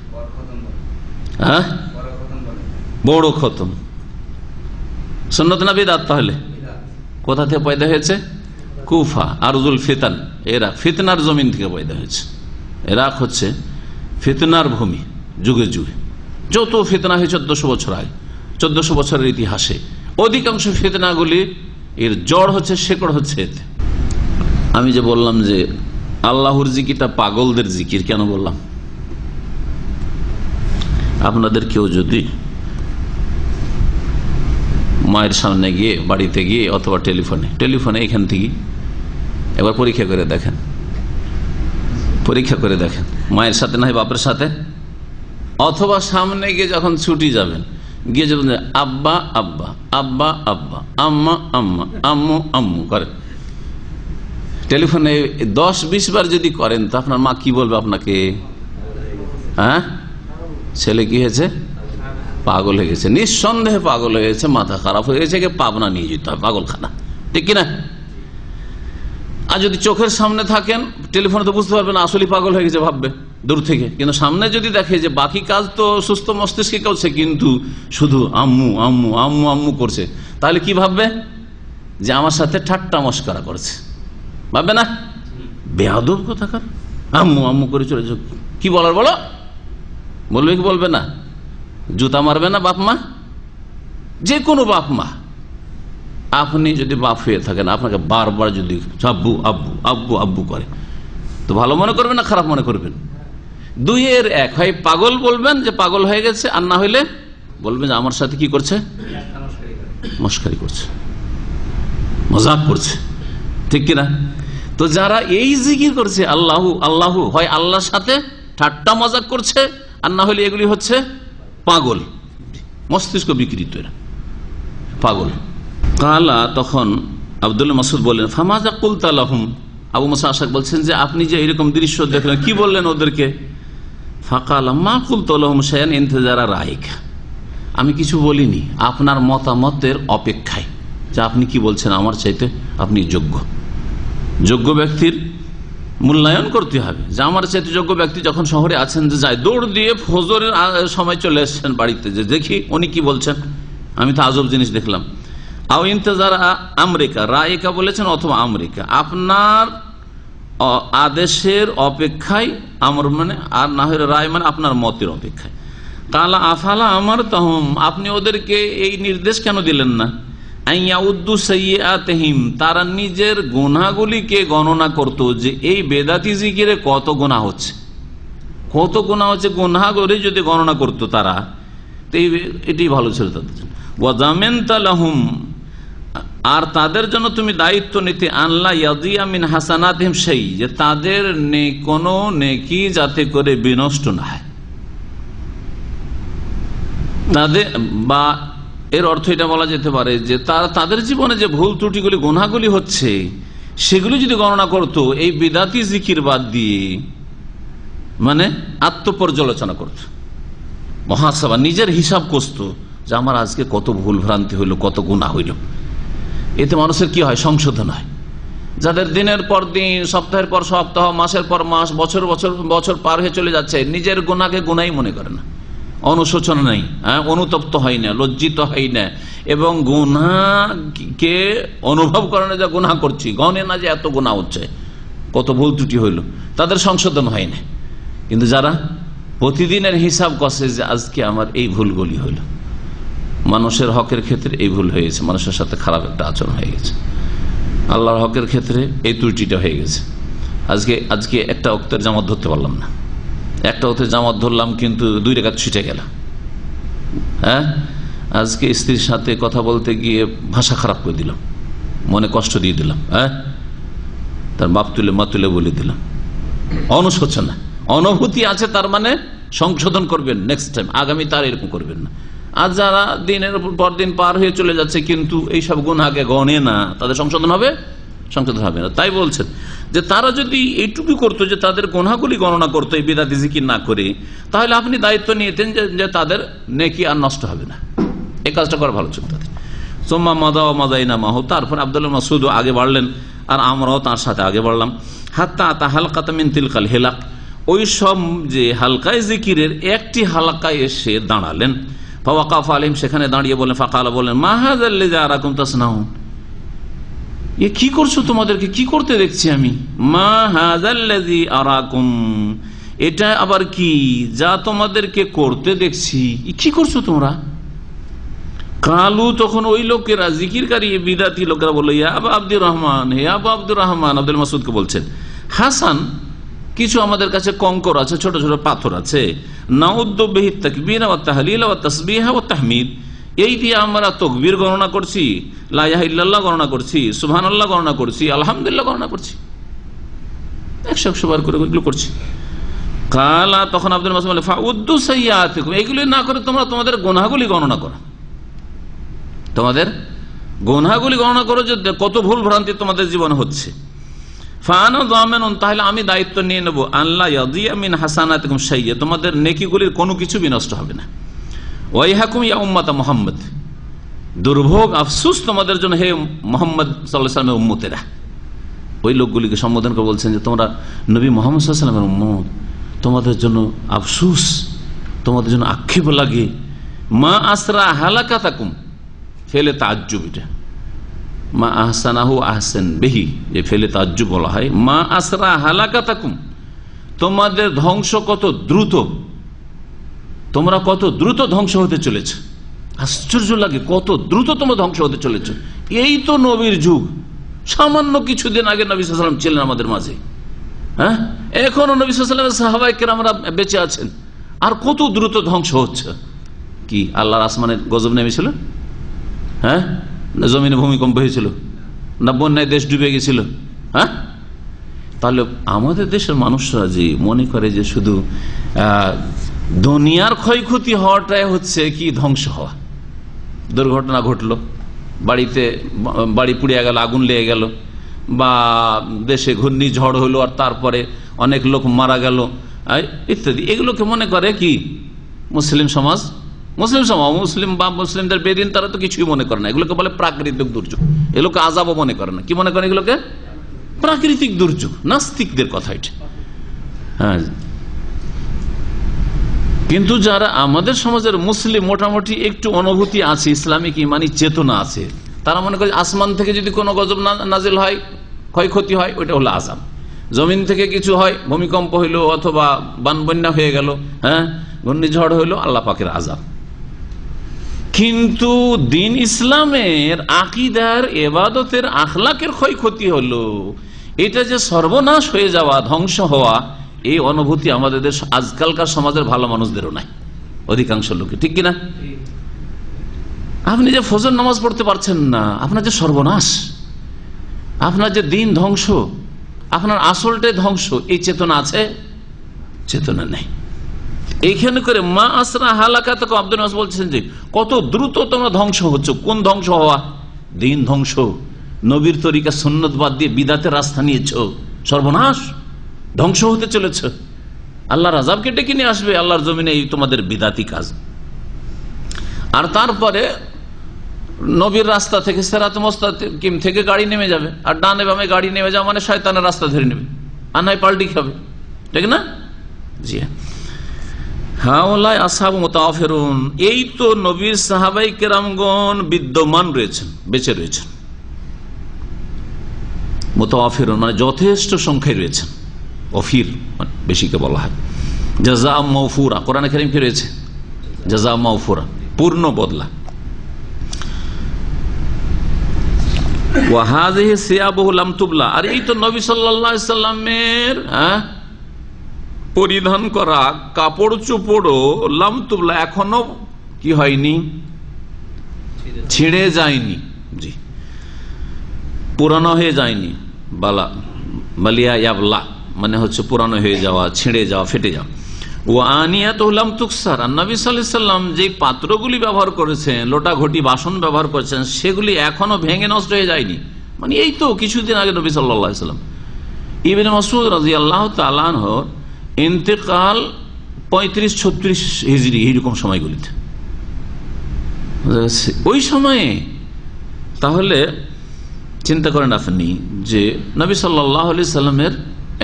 হ্যাঁ, বড় খতম। সুন্নত না বিদআত? তাহলে কোথা থেকে পয়দা হয়েছে? কুফা, আরজুল ফিতান, ইরাক, ফিতনার জমিন থেকে পয়দা হয়েছে। ইরাক হচ্ছে ফিতনার ভূমি, যুগে যুগে যত ফিতনা হয়েছে 1400 বছর আগে, 1400 বছরের ইতিহাসে অধিকাংশ ফিতনাগুলি এর জড় হচ্ছে, শেকড় হচ্ছে এতে। আমি যে বললাম যে আল্লাহর জিকিরটা পাগলদের জিকির, কেন বললাম? আপনাদের কেউ যদি মায়ের সামনে গিয়ে, বাড়িতে গিয়ে অথবা টেলিফোনে এখান থেকে একবার পরীক্ষা করে দেখেন, মায়ের সাথে না হয় বাপের সাথে, অথবা সামনে গিয়ে যখন ছুটি যাবেন গিয়ে যখন আব্বা আব্বা আব্বা আব্বা আম্মা আম্মা আম্মু আম্মু করেন, টেলিফোনে 10-20 বার যদি করেন তো আপনার মা কি বলবে আপনাকে? হ্যাঁ, ছেলে কি হয়েছে? পাগল হয়ে গেছে, নিঃসন্দেহে পাগল হয়ে গেছে, মাথা খারাপ হয়ে গেছে, পাবনা নিয়ে যেতে হবে, পাগলখানা, ঠিক কিনা? আর যদি চোখের সামনে থাকেন টেলিফোনে তো বুঝতে পারবেন আসলে পাগল হয়ে গেছে, ভাববে দূর থেকে। কিন্তু সামনে যদি দেখে যে বাকি কাজ তো সুস্থ মস্তিষ্কে করছে, কিন্তু শুধু আম্মু আম্মু আম্মু আম্মু করছে, তাহলে কি ভাববে? যে আমার সাথে ঠাট্টা মস্করা করছে, ভাববে না? বেয়াদব কোথাকার, আম্মু আম্মু করে চলে যাক, কি বলার বলো, বলবে কি বলবে না? জুতা মারবে না বাপ মা? যে কোনো বাপ মা, আপনি যদি বাপ হয়ে থাকেন, আপনাকে বারবার যদি আব্বু আব্বু আব্বু আব্বু করে, তো ভালো মনে করবেন না খারাপ মনে করবেন? দুইয়ের এক, হয় পাগল বলবেন যে পাগল হয়ে গেছে, আর না হইলে বলবেন যে আমার সাথে কি করছে? মস্কারি করছে, মজাক করছে, ঠিক কিনা? তো যারা এই জিকির করছে আল্লাহু আল্লাহু, হয় আল্লাহর সাথে ঠাট্টা মজাক করছে, আর না হলে এগুলি হচ্ছে পাগল, মস্তিষ্ক বিকৃত, এরা পাগল। কালা, তখন আব্দুল্লাহ মাসউদ বললেন ফামাযা কুলতা লাহুম, আবু মুসা আশআরী বলছেন যে আপনি যে এরকম দৃশ্য দেখলেন কি বললেন ওদেরকে? ফাকালা মা কুলতু লাহুম শাইআন ইনতিজারা রাইক, আমি কিছু বলিনি, আপনার মতামতের অপেক্ষায়, যে আপনি কি বলছেন আমার চাইতে আপনি যোগ্য ব্যক্তির মূল্যায়ন করতে হবে, যে আমার চাইতে যোগ্য ব্যক্তি যখন শহরে আছেন, যে যায় দৌড় দিয়ে ফজরের সময় চলে এসছেন বাড়িতে, যে দেখি উনি কি বলছেন, আমি তো আজব জিনিস দেখলাম। আও ইনতিজারা আমরিকা, রায়িকা বলেছেন অথবা আমরিকা, আপনার আদেশের অপেক্ষায়, আমর মানে, আর না হয় রায় মানে আপনার মতের অপেক্ষায়। কালা আফালা আমার তাহম, আপনি ওদেরকে এই নির্দেশ কেন দিলেন না? আইয়াউদ্দু সাইয়্যাতিহিম, তারা নিজের গুনাহগুলিকে গণনা করত, যে এই বেদাতি জিকিরে কত গুনাহ হচ্ছে, গুনাহগুলি যদি গণনা করতো তারা, তো এটি ভালো ছিল তাদের জন্য। ওয়াজামিনতা লাহুম, আর তাদের জন্য তুমি দায়িত্ব নিতে, আল্লাহ ইয়াদিয়া মিন হাসানাতিহিম শাই, যে তাদের কোনো নেকি যাতে করে বিনষ্ট না হয়। তাদের, বা এর অর্থ এটা বলা যেতে পারে যে তাদের জীবনে যে ভুল ত্রুটিগুলি গুনাহগুলি হচ্ছে, সেগুলি যদি গণনা করতো এই বিদাতি জিকির বাদ দিয়ে, মানে আত্মপর্যালোচনা করত, মহাসাবা, নিজের হিসাব কষত, যে আমার আজকে কত ভুল ভ্রান্তি হইল, কত গুনাহ হইল। এতে মানুষের কি হয়? সংশোধন হয়। যাদের দিনের পর দিন, সপ্তাহের পর সপ্তাহ, মাসের পর মাস, বছর বছর বছর পার হয়ে চলে যাচ্ছে, নিজের গুনাহকে গুনাহই মনে করে না, অনুশোচনা নাই, অনুতপ্ত হয় না, লজ্জিত হয় না, এবং গুনাহকে অনুভব করে না যে গুনাহ করছি, গণে না যে এত গুনাহ হচ্ছে, কত ভুল ত্রুটি হইল, তাদের সংশোধন হয় না। কিন্তু যারা প্রতিদিনের হিসাব কষে, যে আজকে আমার এই ভুলগুলি হইল, মানুষের হকের ক্ষেত্রে এই ভুল হয়ে গেছে, মানুষের সাথে খারাপ একটা আচরণ হয়ে গেছে, আল্লাহর হকের ক্ষেত্রে এই ত্রুটিটা হয়ে গেছে, আজকে একটা ওয়াক্তের জামাত ধরতে পারলাম না, একটা ওয়াক্তের জামাত ধরলাম কিন্তু 2 রাকাত ছুটে গেল, হ্যাঁ, আজকে স্ত্রীর সাথে কথা বলতে গিয়ে ভাষা খারাপ করে দিলাম, মনে কষ্ট দিয়ে দিলাম, হ্যাঁ, তার বাপ তুলে মা তুলে বলে দিলাম, অনুশোচনা, অনুভূতি আছে, তার মানে সংশোধন করবেন নেক্সট টাইম, আগামী তার এরকম করবেন না। আর যারা দিনের পর দিন পার হয়ে চলে যাচ্ছে কিন্তু এইসব গুনাহকে গণে না, তাদের সংশোধন হবে? সংশোধন হবে না। তাই বলছেন যে তারা যদি এইটুকু করতো, যে তাদের গুনাহগুলি গণনা করতো এই বিদাতি জিকির না করে, তাহলে আপনি দায়িত্ব নিতেন যে তাদের নেকি আর নষ্ট হবে না, এই কাজটা করা ভালো ছিল তাদের। সোম্মা মাদা ও মাদাইনা মাহু, তারপর আব্দুল্লাহ মাসউদ আগে বাড়লেন আর আমরাও তার সাথে আগে বাড়লাম। হাত্তা আতা হালকাতা মিন তিলকাল হিলাক, ওই সব যে হালকায় জিকিরের একটি হালকায় এসে দাঁড়ালেন। ফাওয়াকাফ আলাইহিম, সেখানে দাঁড়িয়ে বলেন, ফাকালা, বলেন, মা হাযাল্লাযী আরাকুম তাসনাউন, এ কি করছো, তোমাদেরকে কি করতে দেখছি আমি? মা হাযাল্লাযী আরাকুম, এটা আবার কি যা তোমাদেরকে করতে দেখছি, কি করছো তোমরা? কালু, তখন ওই লোকেরা, জিকিরকারী বিদাতি লোকেরা বললো, ইয়া আবা আব্দুর রহমান, হে আবা আব্দুর রহমান, আব্দুল মাসুদকে বলছেন, হাসান, কিছু আমাদের কাছে কঙ্কর আছে, ছোট ছোট পাথর আছে, নাউদ্দু বিহি তাকবীর ওয়া তাহলিল ওয়া তাসবিহ ওয়া তাহমিদ, এই দিয়ে আমরা তাকবীর গণনা করছি, লা ইলাহা ইল্লাল্লাহ গণনা করছি, সুবহানাল্লাহ গণনা করছি, আলহামদুলিল্লাহ গণনা করছি, 100 বার করে এগুলো করছি। কালা, তখন আব্দুল মাসুদ বলে, ফাউদ্দু সাইয়্যাতিকুম, এগুলি না করে তোমরা তোমাদের গুনাহগুলি গণনা করো, তোমাদের গুনাহগুলি গণনা করো যে কত ভুল ভ্রান্তি তোমাদের জীবনে হচ্ছে। ফাআনা যামিনুন, তাহলে আমি দায়িত্ব নিয়ে নেব, আল্লাহ ইয়াদিয়া মিন হাসানাতিকুম শাইয়্যা, তোমাদের নেকিগুলির কোনো কিছু বিনষ্ট হবে না। ওয়াইহাকুম ইয়া উম্মাতা মুহাম্মদ, দুর্ভোগ আফসোস তোমাদের জন্য হে মুহাম্মদ সাল্লাল্লাহু আলাইহি ওয়াসাল্লামের উম্মতেরা। ওই লোকগুলিকে সম্বোধন করে বলছেন যে তোমরা নবী মুহাম্মদ সাল্লাল্লাহু আলাইহি ওয়াসাল্লামের উম্মত, তোমাদের জন্য আফসোস, তোমাদের জন্য আক্ষেপ লাগে। মা আসরা হালাকাতাকুম, ফেলে তাজ্জুব, এটা মা আহসানাহু আহসান বিহি, যে ফেলে তাজ্জুব বলা হয়। মা আসরা হালাকাতাকুম, তোমাদের ধ্বংস কত দ্রুত, তোমরা কত দ্রুত ধ্বংস হতে চলেছ। আশ্চর্য লাগে, কত দ্রুত তোমরা ধ্বংস হতে চলেছ। এই তো নবীর যুগ, সামান্য কিছুদিন আগে নবী সাল্লাল্লাহু আলাইহি ওয়াসাল্লাম ছিলেন আমাদের মাঝে, হ্যাঁ, এখনো নবী সাল্লাল্লাহু আলাইহি ওয়াসাল্লাম সাহাবায়ে কেরামরা বেঁচে আছেন, আর কত দ্রুত ধ্বংস হচ্ছে। কি আল্লাহর আসমানের গজব নেমেছিল? হ্যাঁ, না জমিনে ভূমিকম্প হয়েছিল, না বন্যায় দেশ ডুবে গেছিল? হ্যাঁ, তাহলে আমাদের দেশের মানুষরা যে মনে করে যে শুধু দুনিয়ার ক্ষয়ক্ষতি হওয়াটাই হচ্ছে কি ধ্বংস হওয়া। দুর্ঘটনা ঘটলো, বাড়ি পুড়িয়ে গেল, আগুন লেগে গেল, বা দেশে ঘূর্ণিঝড় হলো আর তারপরে অনেক লোক মারা গেল ইত্যাদি, এগুলোকে মনে করে কি মুসলিম সমাজ মুসলিম বা মুসলিমদের বেদিন, তারা তো কিছুই মনে করে না, এগুলোকে বলে প্রাকৃতিক দুর্যোগ, এগুলোকে আযাবও মনে করে না। কি মনে করে এগুলোকে? প্রাকৃতিক দুর্যোগ, নাস্তিকদের কথা এটা। হ্যাঁ, কিন্তু যারা আমাদের সমাজের মুসলিম, মোটামুটি একটু অনুভূতি আছে, ইসলামিক ইমানি চেতনা আছে, তারা মনে করে আসমান থেকে যদি কোনো গজব নাজিল হয়, ক্ষয়ক্ষতি হয়, ওইটা হলো আযাব। জমিন থেকে কিছু হয়, ভূমিকম্প হইলো অথবা বানবন্যা হয়ে গেল, হ্যাঁ, ঘূর্ণিঝড় হইলো, আল্লাহ পাকের আযাব। কিন্তু দিন ইসলামের আকীদার, ইবাদতের, আখলাকের ক্ষয়ক্ষতি হলো, এটা যে সর্বনাশ হয়ে যাওয়া, ধ্বংস হওয়া, এই অনুভূতি আমাদের দেশ আজকালকার সমাজের ভালো মানুষদেরও নাই, অধিকাংশ লোকে, ঠিক কিনা? আপনি যে ফজর নামাজ পড়তে পারছেন না, আপনার যে সর্বনাশ, আপনার যে দিন ধ্বংস, আপনার আসলটাই ধ্বংস, এই চেতনা আছে? চেতনা নেই। এইখানে করে মা আসরা হালাকাত, আব্দুল মাসউদ বলছেন যে কত দ্রুত তোমরা ধ্বংস হচ্ছ। কোন ধ্বংস হওয়া? দিন ধ্বংস, নবীর তরিকা সুন্নত বাদ দিয়ে বিদাতের রাস্তা নিয়েছ, সর্বনাশ, ধ্বংস হতে চলেছে। আল্লাহর আযাবকে ডেকে নিয়ে আসবে আল্লাহর জমিনে এই তোমাদের বিদাতি কাজ। আর তারপরে নবীর রাস্তা থেকে, সিরাত মুস্তাকিম থেকে গাড়ি নেমে যাবে, আর ডানে বামে গাড়ি নেমে যাওয়া মানে শয়তানের রাস্তা ধরে নেবে, আর নয় পাল্টি খাবে, ঠিক না? জি হাওলাই আসহাবু মুতাওয়াফিরুন, এই তো নবীর সাহাবায়ে কেরামগণ বিদ্যমান রয়েছেন, বেঁচে রয়েছেন। মুতাওয়াফিরুন মানে যথেষ্ট সংখ্যায় রয়েছেন, অফির বেশিকে বলা হয়। জাযা মাওফুরা, কোরআনে কারীম কি রয়েছে? জাযা মাওফুরা, পূর্ণ বদলা। ওয়া হাযিহি সিয়াবুহু লাম তুবলা, আর এই তো নবী সাল্লাল্লাহু আলাইহি সাল্লামের পরিধান করা কাপড় চোপড়ও লাম তুবলা, এখনো কি হয়নি? ছিঁড়ে যায়নি, জি, পুরানো হয়ে যায়নি। বালিয়া ইয়াবলা মানে হচ্ছে পুরানো হয়ে যাওয়া, ছিঁড়ে যাওয়া, ফেটে যাওয়া। ও আনিয়াত লাম তুকসার, আর নবী সাল্লাল্লাহু আলাইহি সাল্লাম যে পাত্রগুলি ব্যবহার করেছেন, লোটা ঘটি বাসন ব্যবহার করেছেন, সেগুলি এখনো ভেঙে নষ্ট হয়ে যায়নি। মানে এই তো কিছুদিন আগে নবী সাল্লাল্লাহু আলাইহি সাল্লাম, ইবনে মাসউদ রাদিয়াল্লাহু তাআলা আনহু ইন্তেকাল 35-36 হিজরি, এইরকম সময়গুলিতে, ওই সময়ে। তাহলে চিন্তা করেন আপনি যে নবী সাল্লাল্লাহু আলাইহি সাল্লামের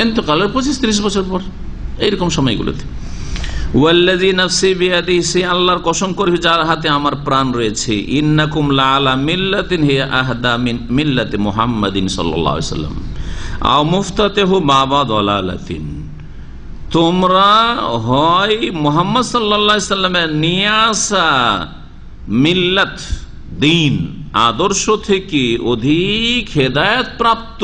ইন্তেকালের 25-30 বছর পর, এইরকম সময়গুলোতে। ওয়াল্লাযী নাফসি বিয়াদিহি, সে আল্লাহর কসম করি যার হাতে আমার প্রাণ রয়েছে, ইন্নাকুম লাআলা মিল্লাতিন হিয়া আহদা মিন মিল্লাতি মুহাম্মাদিন সাল্লাল্লাহু আলাইহি সাল্লাম আও মুফতাতিহু বাবা দালালাতিন, তোমরা হয় মুহাম্মদ সাল্লাল্লাহু আলাইহি সাল্লামের নিয়ে আসা মিল্লাত দিন আদর্শ থেকে অধিক হেদায়েত প্রাপ্ত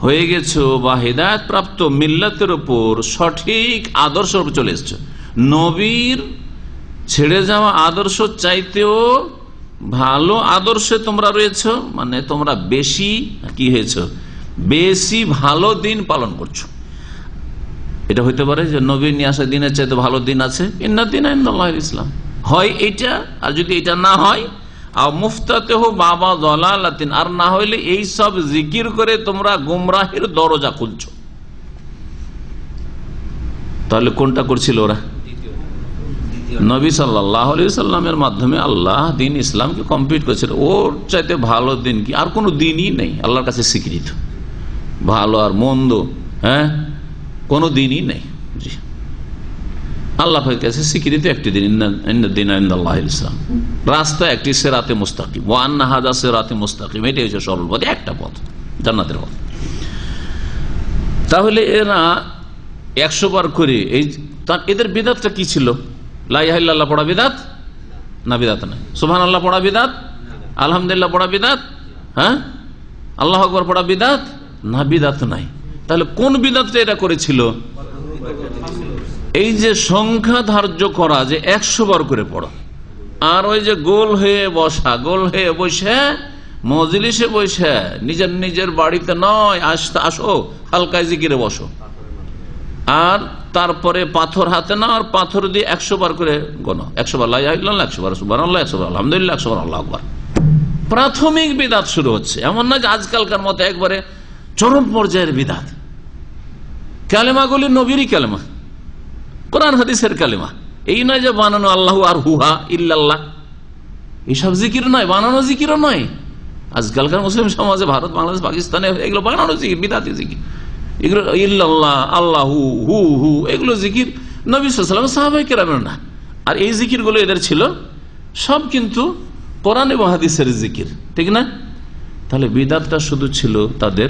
হয়ে গেছো, বা হেদায়েত প্রাপ্ত মিল্লাতের উপর সঠিক আদর্শ চলে এসছো। নবীর ছেড়ে যাওয়া আদর্শ চাইতেও ভালো আদর্শে তোমরা রয়েছো, মানে তোমরা বেশি কি হয়েছো, বেশি ভালো দিন পালন করছো। এটা হইতে পারে যে নবীর নিয়ে আসা দিনের চাইতে ভালো দিন আছে, ইন্নাদ্দীনা ইনদাল্লাহিল ইসলাম, হয় এইটা। আর যদি এটা না হয় আর মুফতাতেহু বাবা দালালাতিন, আর না হইলে এই সব জিকির করে তোমরা গুমরাহির দরজা খুলছো। তাহলে কোনটা করছিল ওরা? নবী সাল্লাল্লাহু আলাইহি সাল্লামের মাধ্যমে আল্লাহ দিন ইসলামকে কমপ্লিট করেছিল। ওর চাইতে ভালো দিন কি আর কোনো দিনই নেই আল্লাহর কাছে স্বীকৃত। ভালো আর মন্দ কোনো দিনই নেই। জি, আল্লাহ কাছে স্বীকৃত একটি দিন, ইন্নাদ্দীনা ইনদাল্লাহিল ইসলাম। রাস্তা একটি, সিরাতে মুস্তাকিম, ওয়া আন্না হাযা সিরাতি মুস্তাকিম, এটাই হচ্ছে সরল পথ, একটা পথ, জান্নাতের পথ। তাহলে এরা 100 বার করে এদের বিদআতটা কি ছিল? লা ইলাহা ইল্লাল্লাহ পড়া বিদআত না? বিদআত না। সুবহানাল্লাহ পড়া বিদআত? আলহামদুলিল্লাহ পড়া বিদআত? আল্লাহু আকবার পড়া বিদআত না? বিদআত নাই। তাহলে কোন বিদআতটা এটা করেছিল? এই যে সংখ্যা ধার্য করা, যে 100 বার করে পড়া, আর ওই যে গোল হয়ে বসা, গোল হয়ে বসে মজলিসে বসে, নিজের নিজের বাড়িতে নয়, আসো হালকায় জিকিরে বসো, আর তারপরে পাথর হাতে না, আর পাথর দিয়ে 100 বার করে গোনো, 100 বার লা ইলাহা ইল্লাল্লাহ, 100 বার সুবহানাল্লাহ, 100 বার আলহামদুলিল্লাহ, 100 বার আল্লাহু আকবার। প্রাথমিক বিদআত শুরু হচ্ছে। এমন না যে আজকালকার মতো একবারে চরম পর্যায়ের বিদআত। কালেমাগুলি নবীরই কালেমা, কোরআন হাদিসের কালেমা। এই নয় যে বানানো আল্লাহু আর হুহা ইল্লাল্লাহ, এইসব জিকির নয়, বানানো জিকিরও নয়। আজকালকার মুসলিম সমাজে, ভারত, বাংলাদেশ, পাকিস্তানে এগুলো বানানো জিকির, বিদআতি জিকির, এগুলো ইল্লাল্লাহ, আল্লাহু, হু হু, এগুলো জিকির নবী সাল্লাল্লাহু আলাইহি ওয়াসাল্লাম, সাহাবায়ে কেরামের না। আর এই জিকিরগুলো এদের ছিল সব কিন্তু কোরআন এবং হাদিসের জিকির, ঠিক না? তাহলে বিদআতটা শুধু ছিল তাদের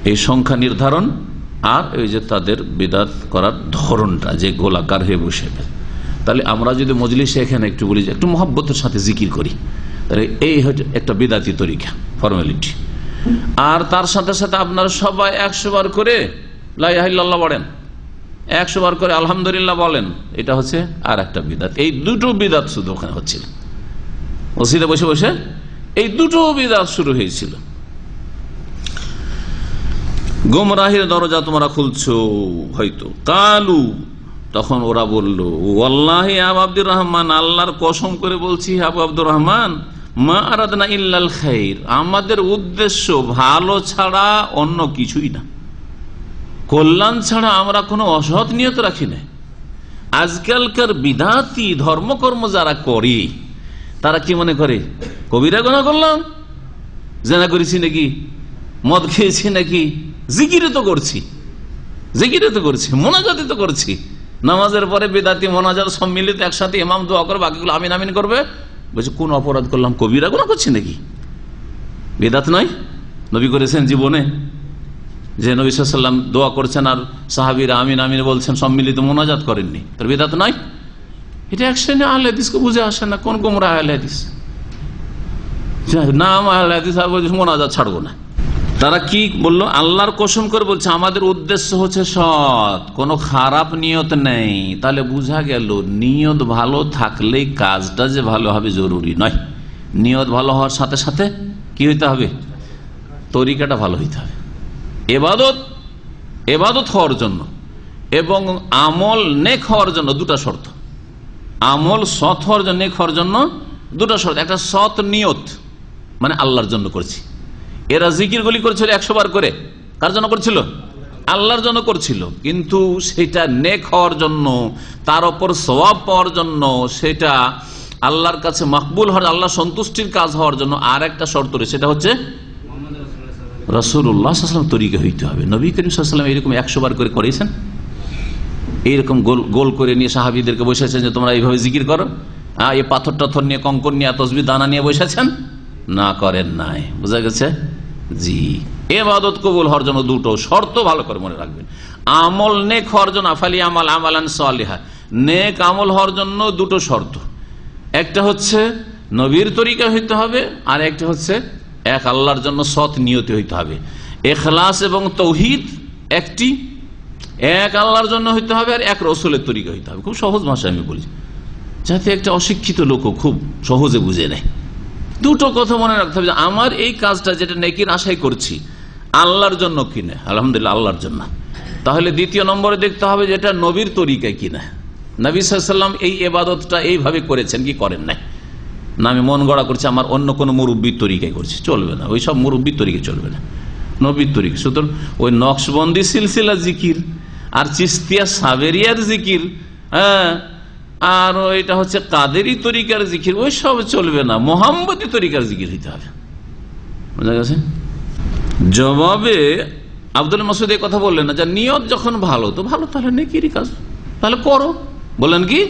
এই সংখ্যা নির্ধারণ, আর ওই যে তাদের বিদআত করার ধরনটা, যে গোলাকার হয়ে বসে। তাহলে আমরা যদি মজলিসে এখানে একটু বলি যে একটু মহব্বতের সাথে জিকির করি, তাহলে এই হচ্ছে একটা বিদআতি তরিকা, ফর্মালিটি। আর তার সাথে সাথে আপনারা সবাই 100 বার করে লা ইলাহা ইল্লাল্লাহ বলেন, 100 বার করে আলহামদুলিল্লাহ বলেন, এটা হচ্ছে আর একটা বিদআত। এই দুটো বিদআত শুধু ওখানে হচ্ছিল, মসজিদে বসে বসে এই দুটো বিদআত শুরু হয়েছিল। গুমরাহির দরজা তোমরা খুলছো হয়তো। কালু, তখন ওরা বলল, ওয়াল্লাহি আবু আব্দুর রহমান, আল্লাহর কসম করে বলছি আবু আব্দুর রহমান, মা আরাদনা ইল্লাল খাইর, আমাদের উদ্দেশ্য ভালো ছাড়া অন্য কিছুই না, কল্যাণ ছাড়া আমরা কোনো অসৎ নিয়ত রাখি না। আজকালকার বিদআতি ধর্মকর্ম যারা করে, তারা কি মনে করে, কবিরা গুনাহ করলাম, জেনা করেছি নাকি, মদ খেয়েছি নাকি, জিকিরে তো করছি, জিকিরে তো করছি, মোনাজাতে তো করছি। নামাজের পরে বিদআতি মোনাজাত সম্মিলিত একসাথে ইমাম দোয়া করে, বাকিগুলো আমিন আমিন করবে। বলছে কোন অপরাধ করলাম, কবিরা গুনাহ করছি নাকি? বিদআত নয়? নবী করেছেন জীবনে, যে নবী সাল্লাল্লাহু আলাইহি ওয়াসাল্লাম দোয়া করছেন আর সাহাবীরা আমিন আমিন বলছেন, সম্মিলিত মোনাজাত করেননি, তার বিদআত নয়? এটা এক শ্রেণী আহলে হাদিসকে বুঝে আসে না, কোন গোমরা আহলে হাদিস, নাম আহলে হাদিস, আর বলছে মোনাজাত ছাড়বো না। তারা কি বললো? আল্লাহর কসম করে বলছে আমাদের উদ্দেশ্য হচ্ছে সৎ, কোনো খারাপ নিয়ত নেই। তাহলে বুঝা গেল নিয়ত ভালো থাকলেই কাজটা যে ভালো হবে জরুরি নয়। নিয়ত ভালো হওয়ার সাথে সাথে কি হইতে হবে? তরিকাটা ভালো হইতে হবে। এবাদত হওয়ার জন্য এবং আমল নেক হওয়ার জন্য দুটা শর্ত। আমল সৎ হওয়ার জন্য, নেক হওয়ার জন্য দুটা শর্ত। একটা সৎ নিয়ত, মানে আল্লাহর জন্য করছি। এরা জিকির গুলি করেছিল 100 বার করে, কার জন্য করছিল? আল্লাহর জন্য করছিল, কিন্তু সেটা নেক হওয়ার জন্য, তার উপর সওয়াব পাওয়ার জন্য, সেটা আল্লাহর কাছে মাকবুল হওয়ার, আল্লাহ সন্তুষ্টির কাজ হওয়ার জন্য আর একটা শর্ত রয়েছে, সেটা হচ্ছে রাসূলুল্লাহ সাল্লাল্লাহু আলাইহি ওয়াসাল্লাম তরিকা হইতে হবে। নবী করিম সাল্লাল্লাহু আলাইহি ওয়াসাল্লাম এরকম 100 বার করে করেছেন? এইরকম গোল করে নিয়ে সাহাবীদেরকে বসেছেন যে তোমরা এইভাবে জিকির করো, এই পাথর টাথর নিয়ে, কঙ্কর নিয়ে, তসবিহ দানা নিয়ে বসেছেন? না, করেন নাই। বোঝা গেছে? জি। ইবাদত কবুল হওয়ার জন্য দুটো শর্ত ভালো করে মনে রাখবেন। আমল নেক হওয়ার জন্য আফালি আমাল আমালান সালিহা, নেক আমল হওয়ার জন্য দুটো শর্ত, একটা হচ্ছে নবীর তরিকা হইতে হবে, আর একটা হচ্ছে এক আল্লাহর জন্য সৎ নিয়তি হইতে হবে। ইখলাস এবং তৌহিদ একটি, এক আল্লাহর জন্য হইতে হবে, আর এক রসুলের তরিকা হইতে হবে। খুব সহজ ভাষায় আমি বলি, যাতে একটা অশিক্ষিত লোকও খুব সহজে বুঝে নেয়। দুটো কথা মনে রাখতে হবে যে আমার এই কাজটা যেটা নেকির আশাই করছি আল্লাহর জন্য কিনা, আলহামদুলিল্লাহ আল্লাহর জন্য। তাহলে দ্বিতীয় নম্বরে দেখতে হবে যে এটা নবীর তরিকায় কিনা, নবী সাল্লাল্লাহু আলাইহি ওয়াসাল্লাম এই ইবাদতটা এইভাবে করেছেন কি করেন নাই, না আমি মন গড়া করছি, আমার অন্য কোনো মুরব্বির তরিকায় করছি, চলবে না। ওই সব মুরব্বির তরিকা চলবে না, নবীর তরিকা। সুতরাং ওই নকশবন্দি সিলসিলা জিকির আর চিস্তিয়া সাবেরিয়ার জিকির, হ্যাঁ, আর এটা হচ্ছে কাদেরি তরিকার জিকির, ওই সব চলবে না, মোহাম্মদী তরিকার জিকির হইতে হবে। বুঝা গেছে? জবাবে আব্দুল মাসুদ এই কথা বললেন না যে নিয়ত যখন ভালো তো ভালো, তাহলে নেকিরই কাজ, তাহলে করো। বলেন কি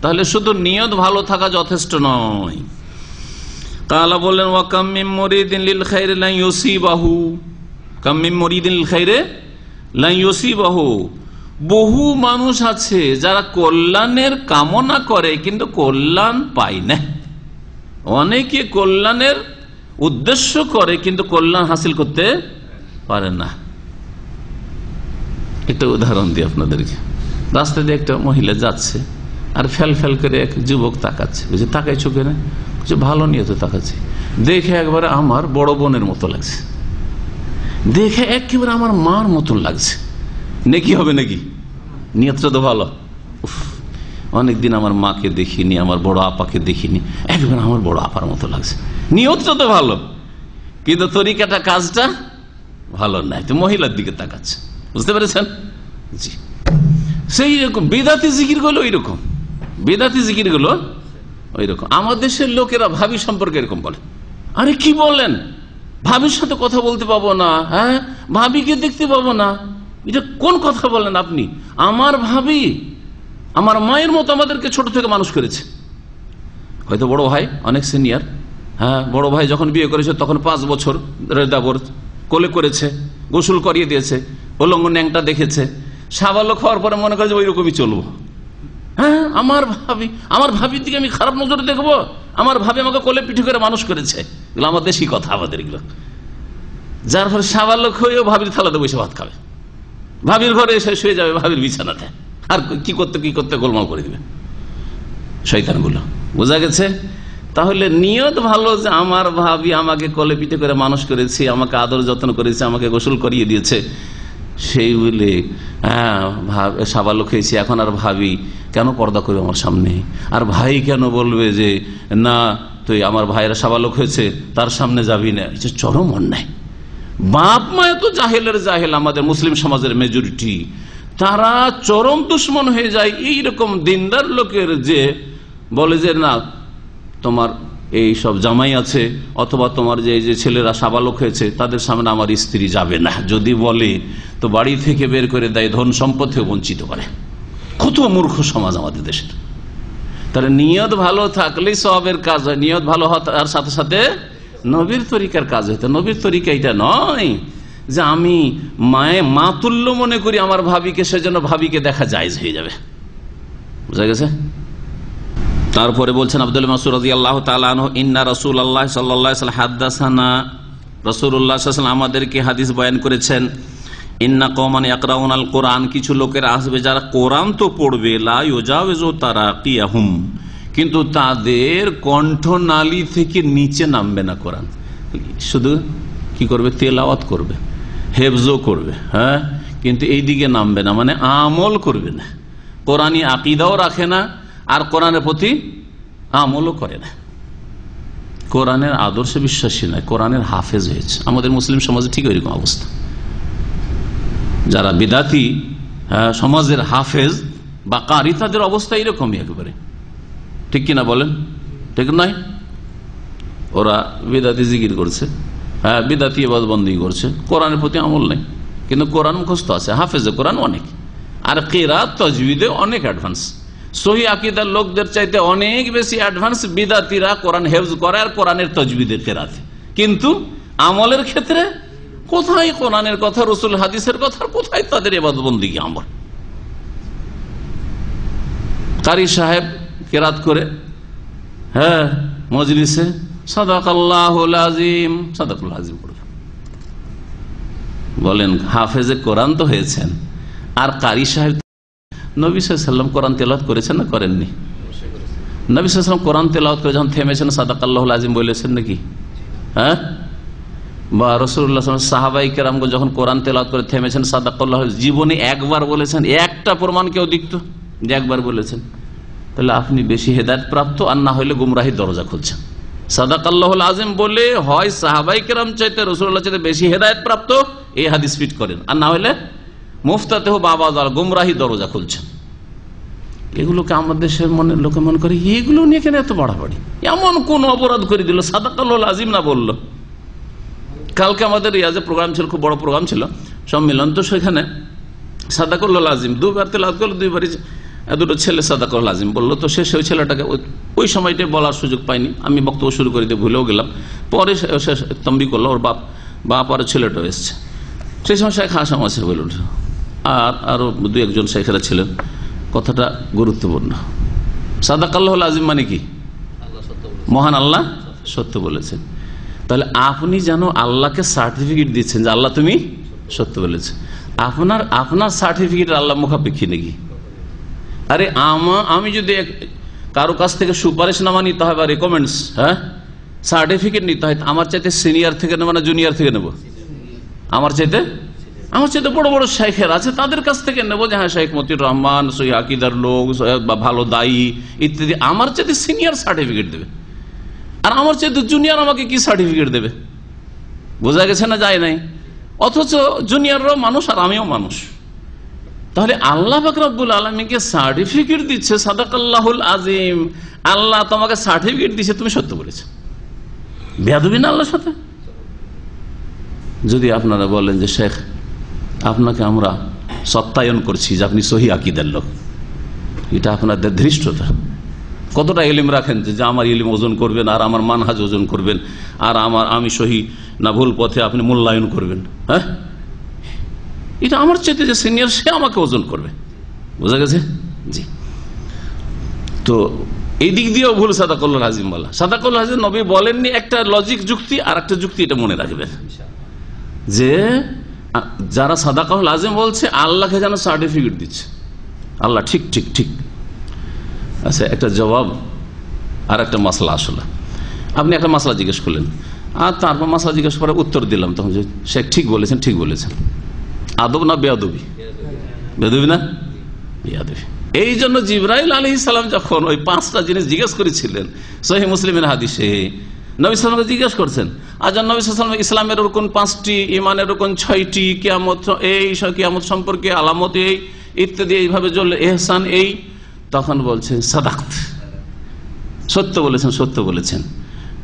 তাহলে শুধু নিয়ত ভালো থাকা যথেষ্ট নয়। কালা বললেন ওয়াকাম মিন মুরিদিন লিল খাইরি লা ইউসিবাহু, কাম মিন মুরিদিন লিল খাইরি লা ইউসিবাহু, বহু মানুষ আছে যারা কল্যাণের কামনা করে কিন্তু কল্যাণ পায় না। অনেকে কল্যাণের উদ্দেশ্য করে কিন্তু কল্যাণ হাসিল করতে পারে না। একটা উদাহরণ দিই আপনাদেরকে। রাস্তা দিয়ে একটা মহিলা যাচ্ছে আর ফেল ফেল করে এক যুবক তাকাচ্ছে, বুঝে তাকাইছো কেন, ভালো নিয়তে তাকাচ্ছে, দেখে একবারে আমার বড় বোনের মতো লাগছে, দেখে একেবারে আমার মার মতন লাগছে, নেকি হবে নাকি? নিয়তটা তো ভালো। অনেকদিন আমার মাকে দেখিনি, আমার বড় আপাকে দেখিনি, একেবারে আমার বড় আপার মতো লাগছে, নিয়তটা তো ভালো, কিন্তু তরিকাটা কাজটা ভালো নাই, তো মহিলার দিকে তাকাচ্ছে। বুঝতে পেরেছেন? জি, সেই রকম বিদাতি জিকির গুলো ওই রকম, বিদাতি জিকির গুলো ওই রকম। আমাদের দেশের লোকেরা ভাবি সম্পর্কে এরকম বলে, আরে কি বলেন, ভাবির সাথে কথা বলতে পাবো না, হ্যাঁ, ভাবিকে দেখতে পাবো না, এটা কোন কথা বলেন আপনি? আমার ভাবি আমার মায়ের মতো আমাদেরকে ছোট থেকে মানুষ করেছে। হয়তো বড় ভাই অনেক সিনিয়র, হ্যাঁ, বড় ভাই যখন বিয়ে করেছে তখন 5 বছর রেদাবর কোলে করেছে, গোসল করিয়ে দিয়েছে, উলঙ্গ ন্যাংটা দেখেছে, সাবালক হওয়ার পরে মনে করে যে ওই রকমই চলবো। হ্যাঁ, আমার ভাবির দিকে আমি খারাপ নজরে দেখবো? আমার ভাবি আমাকে কোলে পিঠে করে মানুষ করেছে। এগুলো আমার দেশি কথা, আমাদের এগুলো। যার ফলে সাবালক হয়েও ভাবির থালাতে বসে ভাত খাবে, ভাবির ঘরে এসে শুয়ে যাবে, ভাবির বিছানাতে, আর কি করতে গোলমাল করে দিবে শয়তানগুলো। বোঝা গেছে? তাহলে নিয়ত ভালো যে আমার ভাবি আমাকে কোলে পিঠে করে মানুষ করেছে, আমাকে আদর যত্ন করেছে, আমাকে গোসল করিয়ে দিয়েছে, সেই বলে সাবালক হয়েছে, এখন আর ভাবি কেন পর্দা করবে আমার সামনে, আর ভাই কেন বলবে যে না তুই আমার ভাইয়েরা সাবালক হয়েছে তার সামনে যাবি না, এটা চরম অন্যায়। বাপ মা তো জাহেলের জাহেল, আমাদের মুসলিম সমাজের মেজরিটি, তারা চরম দুশ্মন হয়ে যায় এইরকম দিনদার লোকের, যে বলে যে না তোমার এই সব জামাই আছে, অথবা তোমার যে ছেলেরা সাবালক হয়েছে তাদের সামনে আমার স্ত্রী যাবে না, যদি বলে তো বাড়ি থেকে বের করে দেয়, ধন সম্পদ থেকে বঞ্চিত করে। কত মূর্খ সমাজ আমাদের দেশের। তাহলে নিয়ত ভালো থাকলেই সওয়াবের কাজ হয়, নিয়ত ভালো হওয়ার সাথে সাথে নবীর তরিকার কাজ হইতো। নবীর তরিকা এটা নয় যে আমি মা তুল্য মনে করি আমার ভাবিকে, সেজন্য ভাবিকে দেখা জায়েজ হয়ে যাবে। বুঝা গেছে? তারপরে বলছেন আব্দুল মাসউদ রাদিয়াল্লাহু তাআলা আনহু, ইন্না রাসূলুল্লাহ সাল্লাল্লাহু আলাইহি ওয়াসাল্লাম হাদাসানা, রাসূলুল্লাহ সাল্লাল্লাহু আলাইহি ওয়াসাল্লাম আমাদেরকে হাদিস বয়ান করেছেন, ইন্না কওমান ইয়াকরাউনাল কোরআন, কিছু লোকের আসবে যারা কোরআন তো পড়বে, লা ইউজাওয়িজু তারাকিয়াহুম, কিন্তু তাদের কণ্ঠনালী থেকে নিচে নামবে না কোরআন, শুধু কি করবে, তেলাওয়াত করবে, হেফজও করবে, হ্যাঁ, কিন্তু এই দিকে নামবে না, মানে আমল করবে না, কোরআনী আকীদাও রাখে না, আর কোরআনের প্রতি আমলও করে না, কোরআনের আদর্শে বিশ্বাসী নয়, কোরআনের হাফেজ হয়েছে। আমাদের মুসলিম সমাজে ঠিক ওইরকম অবস্থা। যারা বিদাতি সমাজের হাফেজ বা কারি, তাদের অবস্থা এরকমই একেবারে, ঠিক কিনা বলেন? ঠিক নয়? ওরা বিদাতি জিকির করছে, হ্যাঁ, বিদাতি ইবাদত বন্দী করছে, কোরআনের প্রতি আমল নেই, কিন্তু কোরআন মুখস্থ আছে, হাফেজে কোরআন অনেক, আর কিরাত তাজউইদে অনেক অ্যাডভান্স। সহি আকীদার লোকদের চাইতে অনেক বেশি অ্যাডভান্স বিদাতিরা কোরআন হেফজ করে আর কোরআনের তাজউইদের কিরাতে, কিন্তু আমলের ক্ষেত্রে কোথায় কোরআনের কথা, রসুল হাদিসের কথা, কোথায় তাদের ইবাদত বন্দেগী আমল? কারি সাহেব কেরাত করে, হ্যাঁ, মজলিসে সাদাকাল্লাহুল আযীম, সাদাকাল্লাহুল আযীম পড়বে। বলেন, হাফেজে কোরআন তো হয়েছেন, আর কারি সাহেব নবী সাল্লাল্লাহু আলাইহি ওয়াসাল্লাম কোরআন তেলাওয়াত করেছেন না করেননি? নবী সাল্লাল্লাহু আলাইহি ওয়াসাল্লাম কোরআন তেলাওয়াত করে যখন থেমেছেন সাদাকাল্লাহুল আযীম বলেছেন নাকি? হ্যাঁ, বা রাসূলুল্লাহ সাল্লাল্লাহু আলাইহি ওয়াসাল্লাম সাহাবায়ে কেরামগণ যখন কোরআন তেলাওয়াত করে থেমেছেন সাদাকাল্লাহ, জীবনে একবার বলেছেন? একটা প্রমাণ কেউ দিত যে একবার বলেছেন? তাহলে আপনি বেশি হেদায়েত প্রাপ্ত, আর না হইলে গুমরাহির দরজা খুলছেন। সাদাকাল্লাহুল আযীম বলে হয় সাহাবায়ে কেরাম চাইতে রাসূলুল্লাহ চাইতে বেশি হেদায়েত প্রাপ্ত, এই হাদিস ফিট করেন, আর না হইলে মুফতাতেহ বাবা গুমরাহি দরজা খুলছেন। এগুলোকে আমাদের দেশের লোকে মনে করে এগুলো নিয়ে কেন এত বাড়াবাড়ি? এমন কোন অপরাধ করে দিল সাদাকাল্লাহুল আযীম না বললো? কালকে আমাদের রিয়াজে প্রোগ্রাম ছিল, খুব বড় প্রোগ্রাম ছিল, সম্মেলন। তো সেখানে সাদাকাল্লাহুল আযীম দুবার তেলাওয়াত করলো, দুইবারই দুটো ছেলে সাদাকাল্লাহুল আযীম বললো। তো শেষে ওই ছেলেটাকে ওই সময়টাই বলার সুযোগ পাইনি, আমি বক্তব্য শুরু করে দিয়ে ভুলেও গেলাম। পরে তম্বি করলো, ওর বাপ আর ছেলেটাও এসছে। সেই সময় শেখ হাসাম আছে বলে উঠল, আর আরো দু একজন শেখেরা ছিলেন। কথাটা গুরুত্বপূর্ণ। সাদাকাল্লাহুল আযীম মানে কি? মহান আল্লাহ সত্য বলেছেন। তাহলে আপনি যেন আল্লাহকে সার্টিফিকেট দিচ্ছেন যে আল্লাহ তুমি সত্য বলেছে। আপনার সার্টিফিকেট আল্লাহ মুখাপেক্ষী নাকি? আরে আমি যদি কারো কাছ থেকে সুপারিশ নামা নিতে হয় বা রেকমেন্ডস, হ্যাঁ, সার্টিফিকেট নিতে হয়, আমার চাইতে সিনিয়র থেকে নেবো না জুনিয়র থেকে নেবো? আমার চাইতে বড় বড় শেখের আছে, তাদের কাছ থেকে নেবো যে হ্যাঁ শেখ মতিউর রহমান সহি আকীদার লোক বা ভালো দায়ী ইত্যাদি। আমার চাইতে সিনিয়র সার্টিফিকেট দেবে, আর আমার চাইতে জুনিয়র আমাকে কি সার্টিফিকেট দেবে? বোঝা গেছে না? যায় নাই। অথচ জুনিয়ররাও মানুষ আর আমিও মানুষ। তাহলে আল্লাহ পাক রব্বুল আলামিনকে সার্টিফিকেট দিচ্ছে সাদাকাল্লাহুল আযীম, আল্লাহ তোমাকে সার্টিফিকেট দিচ্ছে তুমি সত্য বলেছো। বেয়াদবি না আল্লাহর সাথে? যদি আপনারা বলেন যে শেখ আপনাকে আমরা সত্যায়ন করছি যে আপনি সহি আকীদার লোক, এটা আপনাদের ধৃষ্টতা। কতটা ইলম রাখেন যে আমার ইলম ওজন করবেন, আর আমার মানহাজ ওজন করবেন, আর আমি সহি না ভুল পথে আপনি মূল্যায়ন করবেন? হ্যাঁ, এটা আমার চাইতে যে সিনিয়র সে আমাকে ওজন করবে। বোঝা গেছে? জি। তো এই দিক দিয়েও ভুল সাদাকাল্লাহুল আযীম বলা। সাদাকাল্লাহুল আযীম নবী বলেননি, একটা লজিক যুক্তি, আর একটা যুক্তি এটা মনে রাখবেন যে যারা সাদাকাল্লাহুল আযীম বলছে আল্লাহকে যেন সার্টিফিকেট দিচ্ছে আল্লাহ ঠিক ঠিক ঠিক। আচ্ছা, একটা জবাব আর একটা মাসলা। আসলে আপনি একটা মাসলা জিজ্ঞেস করলেন, আর তারপর মাসলা জিজ্ঞেস করে উত্তর দিলাম, তখন যে শেখ ঠিক বলেছেন, ঠিক বলেছেন। আদব না বেয়াদবি? বেয়াদবি না? বেয়াদবি। এই জন্য জিবরাইল আলাইহিস সালাম যখন ওই 5টা জিনিস জিজ্ঞেস করেছিলেন সহিহ মুসলিমের হাদিসে, নবী সাল্লাল্লাহু আলাইহি ওয়াসাল্লামকে জিজ্ঞেস করছেন, আজ নবী সাল্লাল্লাহু আলাইহি ওয়াসাল্লাম ইসলামের রকম 5টি, ইমানের রকম 6টি, কিয়ামত কিয়ামত সম্পর্কে আলামত এই ইত্যাদি, এইভাবে চললে ইহসান এই। তখন বলছেন সাদাকত, সত্য বলেছেন, সত্য বলেছেন।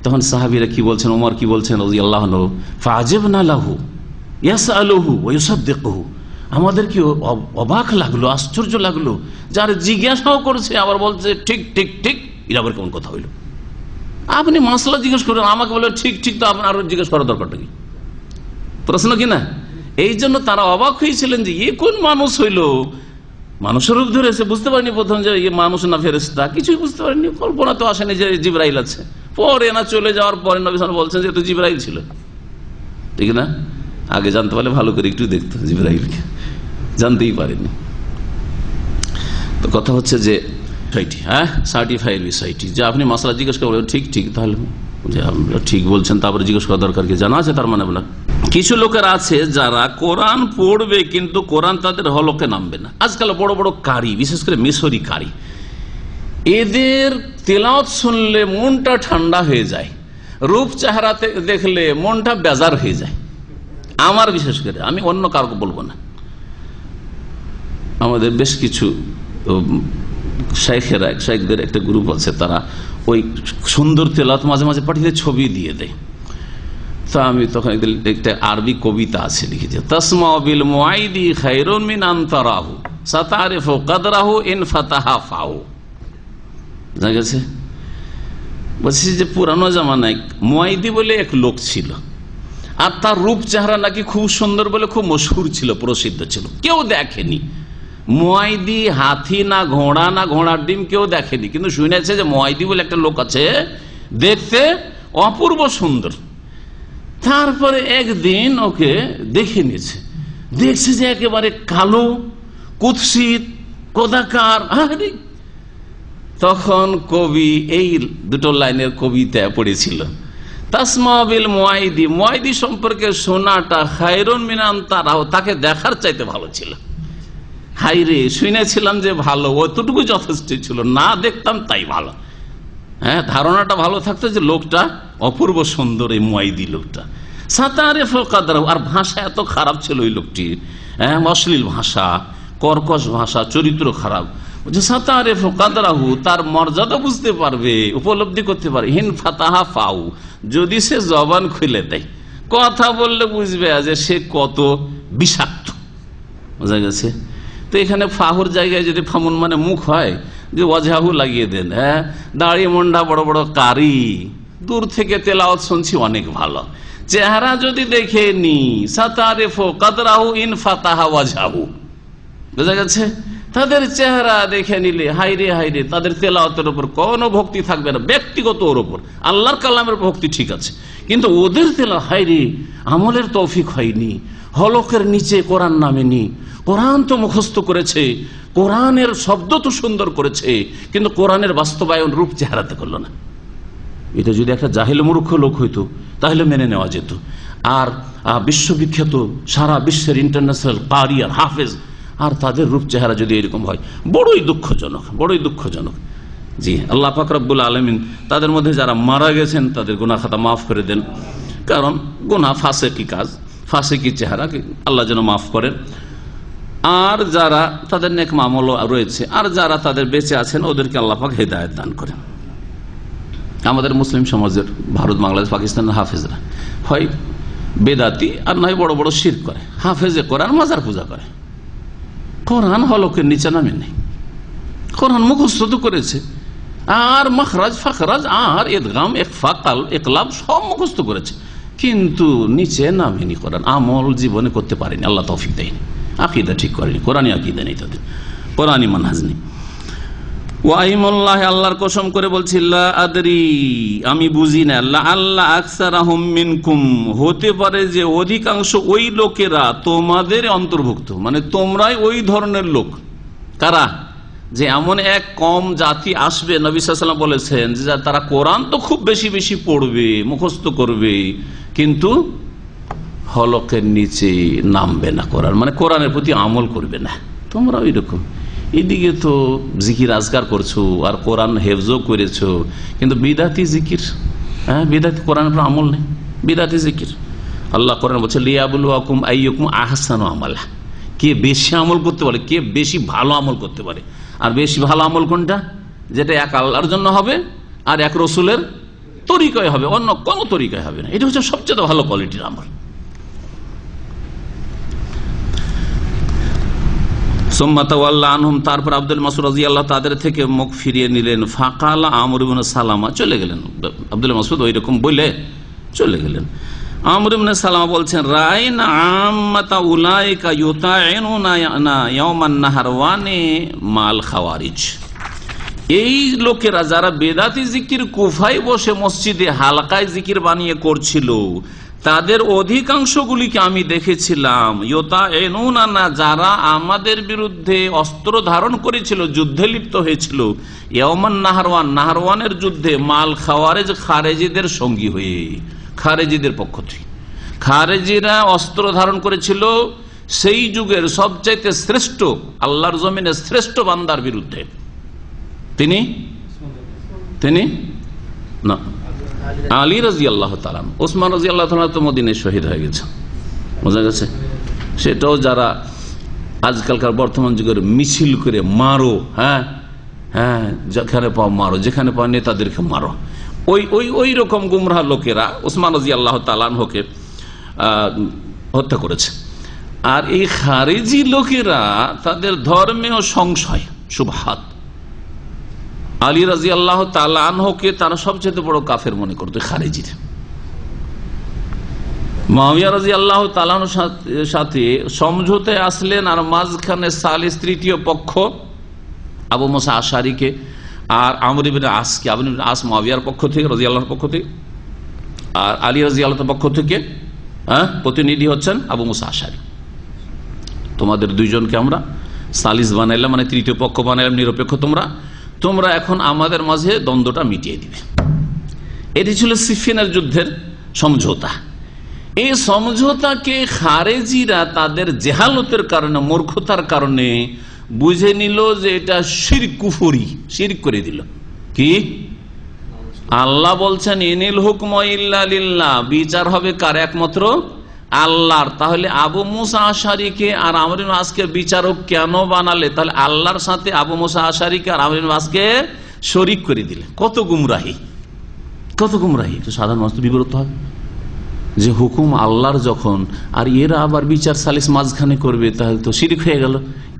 তখন সাহাবীরা কি বলছেন, ওমর কি বলছেন রাদিয়াল্লাহু আনহু, ফাআজাবনা লাহু ইয়াসআলুহু ওয়া ইউসাদ্দিকুহু, আমাদের কি অবাক লাগলো, আশ্চর্য লাগলো, যার জিজ্ঞাসাও করছে আবার বলছে ঠিক ঠিক ঠিক। এটা আবার কেমন কথা হইল? আপনি মাসলা জিজ্ঞেস করেন, আমাকে বলে ঠিক ঠিক, তো আপনার আরো জিজ্ঞেস করার দরকারটা কি? প্রশ্ন কিনা? এই জন্য তারা অবাক হয়েছিলেন যে এ কোন মানুষ হইল, মানুষের রূপ ধরেছে। বুঝতে পারেনি প্রথম যে এ মানুষ না ফেরেশতা, কিছুই বুঝতে পারেনি, কল্পনা তো আসেনি যে জিবরাইল আছে। পরে না চলে যাওয়ার পরে নবী সাল্লাল্লাহু আলাইহি ওয়াসাল্লাম বলছেন যে তো জিবরাইল ছিল, ঠিক না? আগে জানতে পারলে ভালো করে একটু দেখতো, জিবরাইলকে জানতেই পারেনি। তো কথা হচ্ছে যে বিষয়টি, হ্যাঁ, সার্টিফাইড বিষয়টি, যে আপনি মাসলা জিজ্ঞেস করবেন ঠিক ঠিক, তাহলে যে আমরা ঠিক বলছেন, তারপরে জিজ্ঞেস করা দরকার কি? জানা আছে তার মানে আপনার? কিছু লোকের আছে যারা কোরআন পড়বে কিন্তু কোরআন তাদের হলকে নামবে না। আজকাল বড় বড় কারি, বিশেষ করে মিশরি কারি, এদের তেলাওয়াত শুনলে মনটা ঠান্ডা হয়ে যায়, রূপ চেহারা দেখলে মনটা বেজার হয়ে যায়। আমার বিশেষ করে, আমি অন্য কাউকে বলবো না, আমাদের বেশ কিছু শেখদের একটা গ্রুপ আছে, তারা ওই সুন্দর তেলাওয়াত মাঝে মাঝে পাঠিয়ে ছবি দিয়ে দেয়। তো আমি তখন একটা আরবি কবিতা আছে লিখেছি, তাসমাউ বিল মুআইদি খায়রুন মিন আন তারাহু সাতারিফু কদরাহু ইন ফাতাহা ফাউ। জানা গেছে? বলছি যে পুরানো জামানায় মুআইদি বলে এক লোক ছিল, আর তার রূপ চেহারা নাকি খুব সুন্দর বলে খুব মশহুর ছিল, প্রসিদ্ধ ছিল, কেউ দেখেনি। মুয়াইদি হাতি না ঘোড়া না ঘোড়ার ডিম কেউ দেখেনি, কিন্তু শুনেছে যে মুয়াইদি বলে একটা লোক আছে, দেখতে অপূর্ব সুন্দর। তারপরে একদিন ওকে দেখে নিয়েছে, দেখছে যে একেবারে কালো, কুৎসিত, কদাকার। তখন কবি এই দুটো লাইনের কবিতা পড়েছিল, তাসমা বিল মুয়াইদি, মুয়াইদি সম্পর্কে শোনাটা খায়রুন মিন আন তারাহু, তাকে দেখার চাইতে ভালো ছিল। হাইরে, শুনেছিলাম যে ভালো, অতটুকু যথেষ্ট ছিল, না দেখতাম তাই ভালো। হ্যাঁ, ধারণাটা ভালো থাকতো যে লোকটা অপূর্ব সুন্দর, এই মুয়াইদি লোকটা। সাতারিফু কাদরাহু, আর ভাষা এত খারাপ ছিল ওই লোকটির, হ্যাঁ, অশ্লীল ভাষা, কর্কশ ভাষা, চরিত্র খারাপ। সাতারিফু কাদরাহু, তার মর্যাদা বুঝতে পারবে, উপলব্ধি করতে পারবে। হিন ফাতাহা ফাউ, যদি সে জবান খুলে দেয়, কথা বললে বুঝবে যে সে কত বিষাক্ত। বোঝা গেছে? তো এখানে ফাহুর জায়গায় যদি ফামুন মানে মুখ হয়, যে ওয়াজহাহু লাগিয়ে দেন, হ্যাঁ, দাড়ি মন্ডা বড় বড় কারি, দূর থেকে তেলাওয়াত শুনছি অনেক ভালো। চেহারা যদি দেখে নি, সাতারিফু কাদরাহু ইন ফাতাহা ওয়াজহাহু। বোঝা গেছে? তাদের চেহারা দেখে নিলে হাইরে হাইরে, তাদের তেলাওয়াতের উপর কোনো ভক্তি থাকবে না, ব্যক্তিগত ওর উপর। আল্লাহর কালামের ভক্তি ঠিক আছে, কিন্তু ওদের তেলা হাইরে, আমলের তৌফিক হয়নি, হলকের নিচে কোরআন নামেনি। কোরআন তো মুখস্থ করেছে, কোরআনের শব্দ তো সুন্দর করেছে, কিন্তু কোরআনের বাস্তবায়ন রূপ চেহারাতে করলো না। এটা যদি একটা জাহিল মূর্খ লোক হইতো তাহলে মেনে নেওয়া যেত। আর বিশ্ববিখ্যাত সারা বিশ্বের ইন্টারন্যাশনাল কারি আর হাফেজ, আর তাদের রূপ চেহারা যদি এরকম হয়, বড়ই দুঃখজনক, বড়ই দুঃখজনক। জি, আল্লাহ পাক রব্বুল আলামিন তাদের মধ্যে যারা মারা গেছেন তাদের গুনাহ খাতা মাফ করে দেন, কারণ গুনাহ ফাসেকি কাজ, ফাসেকি চেহারা, আল্লাহ যেন মাফ করেন। আর যারা তাদের নেক আমল রয়েছে, আর যারা তাদের বেঁচে আছেন, ওদেরকে আল্লাহ পাক হেদায়েত দান করেন। আমাদের মুসলিম সমাজের, ভারত, বাংলাদেশ, পাকিস্তানের হাফেজরা হয় বেদাতি, আর নয় বড় বড় শিরক করে। হাফেজে কোরআন মাজার পূজা করে, কোরআন হলকের নিচে নামে নেই, কোরআন মুখস্থ তো করেছে, আর মখরাজ ফখরাজ আর ইদগাম ইখফা কাল ইকলাব সব মুখস্থ করেছে, কিন্তু নিচে নামেনি কোরআন, আমল জীবনে করতে পারেনি, আল্লাহ তৌফিক দেয়নি, আকীদা ঠিক করেনি, কোরআনী আকীদা নেই তাদের, কোরআনী মানহাজ নেই। ওয়াইমুল্লাহ, আল্লাহর কসম করে বলছি, লা আদরি, আমি বুঝি না, আল্লাহ আকসারাহুম মিনকুম, হতে পারে যে অধিকাংশ ওই লোকেরা তোমাদের অন্তর্ভুক্ত, মানে তোমরাই ওই ধরনের লোক। কারা? যে এমন এক কম জাতি আসবে, নবী সাল্লাল্লাহু আলাইহি ওয়াসাল্লাম বলেছেন যে তারা কোরআন তো খুব বেশি বেশি পড়বে, মুখস্থ করবে, কিন্তু হলকের নিচে নামবে না কোরআন, মানে কোরআনের প্রতি আমল করবে না। তোমরা ওই রকম, এদিকে তো জিকির আজকার করছো আর কোরআন হেফজও করেছো, কিন্তু বিদাতি জিকির, হ্যাঁ, বিদাতি কোরআনের উপর আমল নেই, বিদাতি জিকির। আল্লাহ কোরআন বলছে, লিয়াবলুয়াকুম আইয়ুকুম আহসানু আমালা, কে বেশি আমল করতে পারে, কে বেশি ভালো আমল করতে পারে। আর বেশি ভালো আমল কোনটা? যেটা এক আল্লাহর জন্য হবে আর এক রসুলের তরিকায় হবে, অন্য কোনো তরিকায় হবে না। এটা হচ্ছে সবচেয়ে ভালো কোয়ালিটির আমল। তারপর আব্দুল মাসউদ রাদিয়াল্লাহু তাদের থেকে মুখ ফিরিয়ে নিলেন। ফাকালা আমর ইবনে সালামা, চলে গেলেন। আব্দুল মাসউদ ওই রকম বলে চলে গেলেন। আমর ইবনে সালামা বলছেন, রাইনা আম্মাতা উলাইকা ইউতাইনুনা ইয়াওমান নাহারওয়ানে মাল খাওয়ারিজ, এই লোকেরা যারা বেদাতি জিকির কুফায় বসে মসজিদে হালকায় জিকির বানিয়ে করছিল, তাদের অধিকাংশগুলিকে আমি দেখেছিলাম, ইউতাইনুনা, যারা আমাদের বিরুদ্ধে অস্ত্র ধারণ করেছিল, যুদ্ধে লিপ্ত হয়েছিল, ইয়াওমান নাহারওয়ান, নাহারওয়ানের যুদ্ধে, মাল খাওয়ারিজ, খারেজিদের সঙ্গী হয়ে, খারেজিদের পক্ষ থেকে। খারেজিরা অস্ত্র ধারণ করেছিল সেই যুগের সবচাইতে শ্রেষ্ঠ, আল্লাহর জমিনে শ্রেষ্ঠ বান্দার বিরুদ্ধে। তিনি না, আলী রাদিয়াল্লাহু তাআলা। ওসমান রাদিয়াল্লাহু তাআলা তো মদিনায় শহীদ হয়ে গেছে, বোঝা গেছে। সেটাও যারা আজকালকার বর্তমান যুগের মিছিল করে মারো, হ্যাঁ হ্যাঁ, যেখানে পাও মারো, যেখানে পাও নেতাদেরকে মারো, ওই রকম গুমরাহ লোকেরা ওসমান রাদিয়াল্লাহু তাআলা আনহুকে হত্যা করেছে। আর এই খারেজি লোকেরা তাদের ধর্মীয় সংশয়, সুবহাত, আলী রাদিয়াল্লাহু তাআলা আনহুকে তারা সবচেয়ে বড় কাফের মনে করত, খারেজির। মুআবিয়া রাদিয়াল্লাহু তাআলার সাথে সমঝোতে আসলেন, আর মাঝখানে সালিস তৃতীয় পক্ষ আবু মুসা আশআরীকে আর আমর ইবনে আসকে, আমর ইবনে আস মুআবিয়ার পক্ষ থেকে রাদিয়াল্লাহুর পক্ষ থেকে, আর আলী রাদিয়াল্লাহুর পক্ষ থেকে প্রতিনিধি হচ্ছেন আবু মুসা আশআরী। তোমাদের দুইজনকে আমরা সালিস বানাইলাম, মানে তৃতীয় পক্ষ বানাইলাম, নিরপেক্ষ তোমরা এখন আমাদের মাঝে দ্বন্দ্বটা মিটিয়ে দিবে। এটি ছিল সিফিনের যুদ্ধের সমঝোতা। এই সমঝোতাকে খারেজিরা তাদের জেহালতের কারণে, মূর্খতার কারণে বুঝে নিল যে এটা শিরক, কুফরি, শিরক করে দিল। কি আল্লাহ বলছেন ইনিল হুকম ইল্লা লিল্লাহ, বিচার হবে কার? একমাত্র আল্লাহর। তাহলে আবু মুসা আশআরীকে আর আমর ইবনে আসকে বিচারক কেন বানালে? তাহলে আল্লাহর সাথে আবু মুসা আশআরীকে আর আমর ইবনে আসকে শরীক করে দিলে। কত গুমরাহি, কত গুমরাহি! তো সাধারণ মানুষ তো বিব্রত হয় যে হুকুম আল্লাহর যখন, আর এরা আবার বিচার সালিস মাঝখানে করবে, তাহলে তো শিরক হয়ে গেল।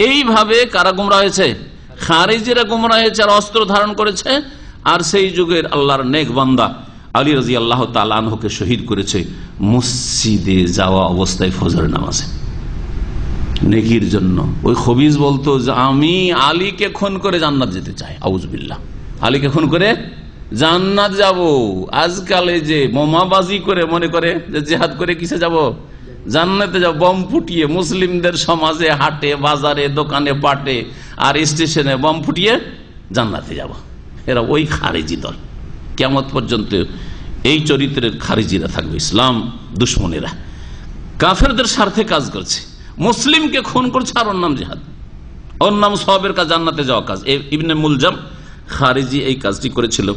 এইভাবে কারা গুমরাহ হয়েছে? খারিজিরা গুমরাহ হয়েছে, আর অস্ত্র ধারণ করেছে। আর সেই যুগের আল্লাহর নেক বান্দা আলী রাদিয়াল্লাহু তাআলা আনহুকে শহীদ করেছে মসজিদে যাওয়া অবস্থায় ফজরের নামাজে, নেকির জন্য। ওই খবিজ বলতো যে আমি আলীকে খুন করে জান্নাত যেতে চাই, আউযুবিল্লাহ, আলীকে খুন করে জান্নাত যাব। আজকাল এই যে বোমাবাজি করে মনে করে যে জিহাদ করে কিসে যাব? জান্নাতে যাব। বম ফুটিয়ে মুসলিমদের সমাজে, হাটে, বাজারে, দোকানে, পাটে আর স্টেশনে বম ফুটিয়ে জান্নাতে যাব। এরা ওই খারিজি দল। কিয়ামত পর্যন্ত এই চরিত্রের খারিজিরা থাকবে, ইসলাম দুশ্মনেরা। কাফেরদের স্বার্থে কাজ করছে, মুসলিমকে খুন করছে, আর ওর নাম জিহাদ, ওর নাম সওয়াবের কাজ, জান্নাতে যাওয়া কাজ। ইবনে মুলজাম খারিজি এই কাজটি করেছিল।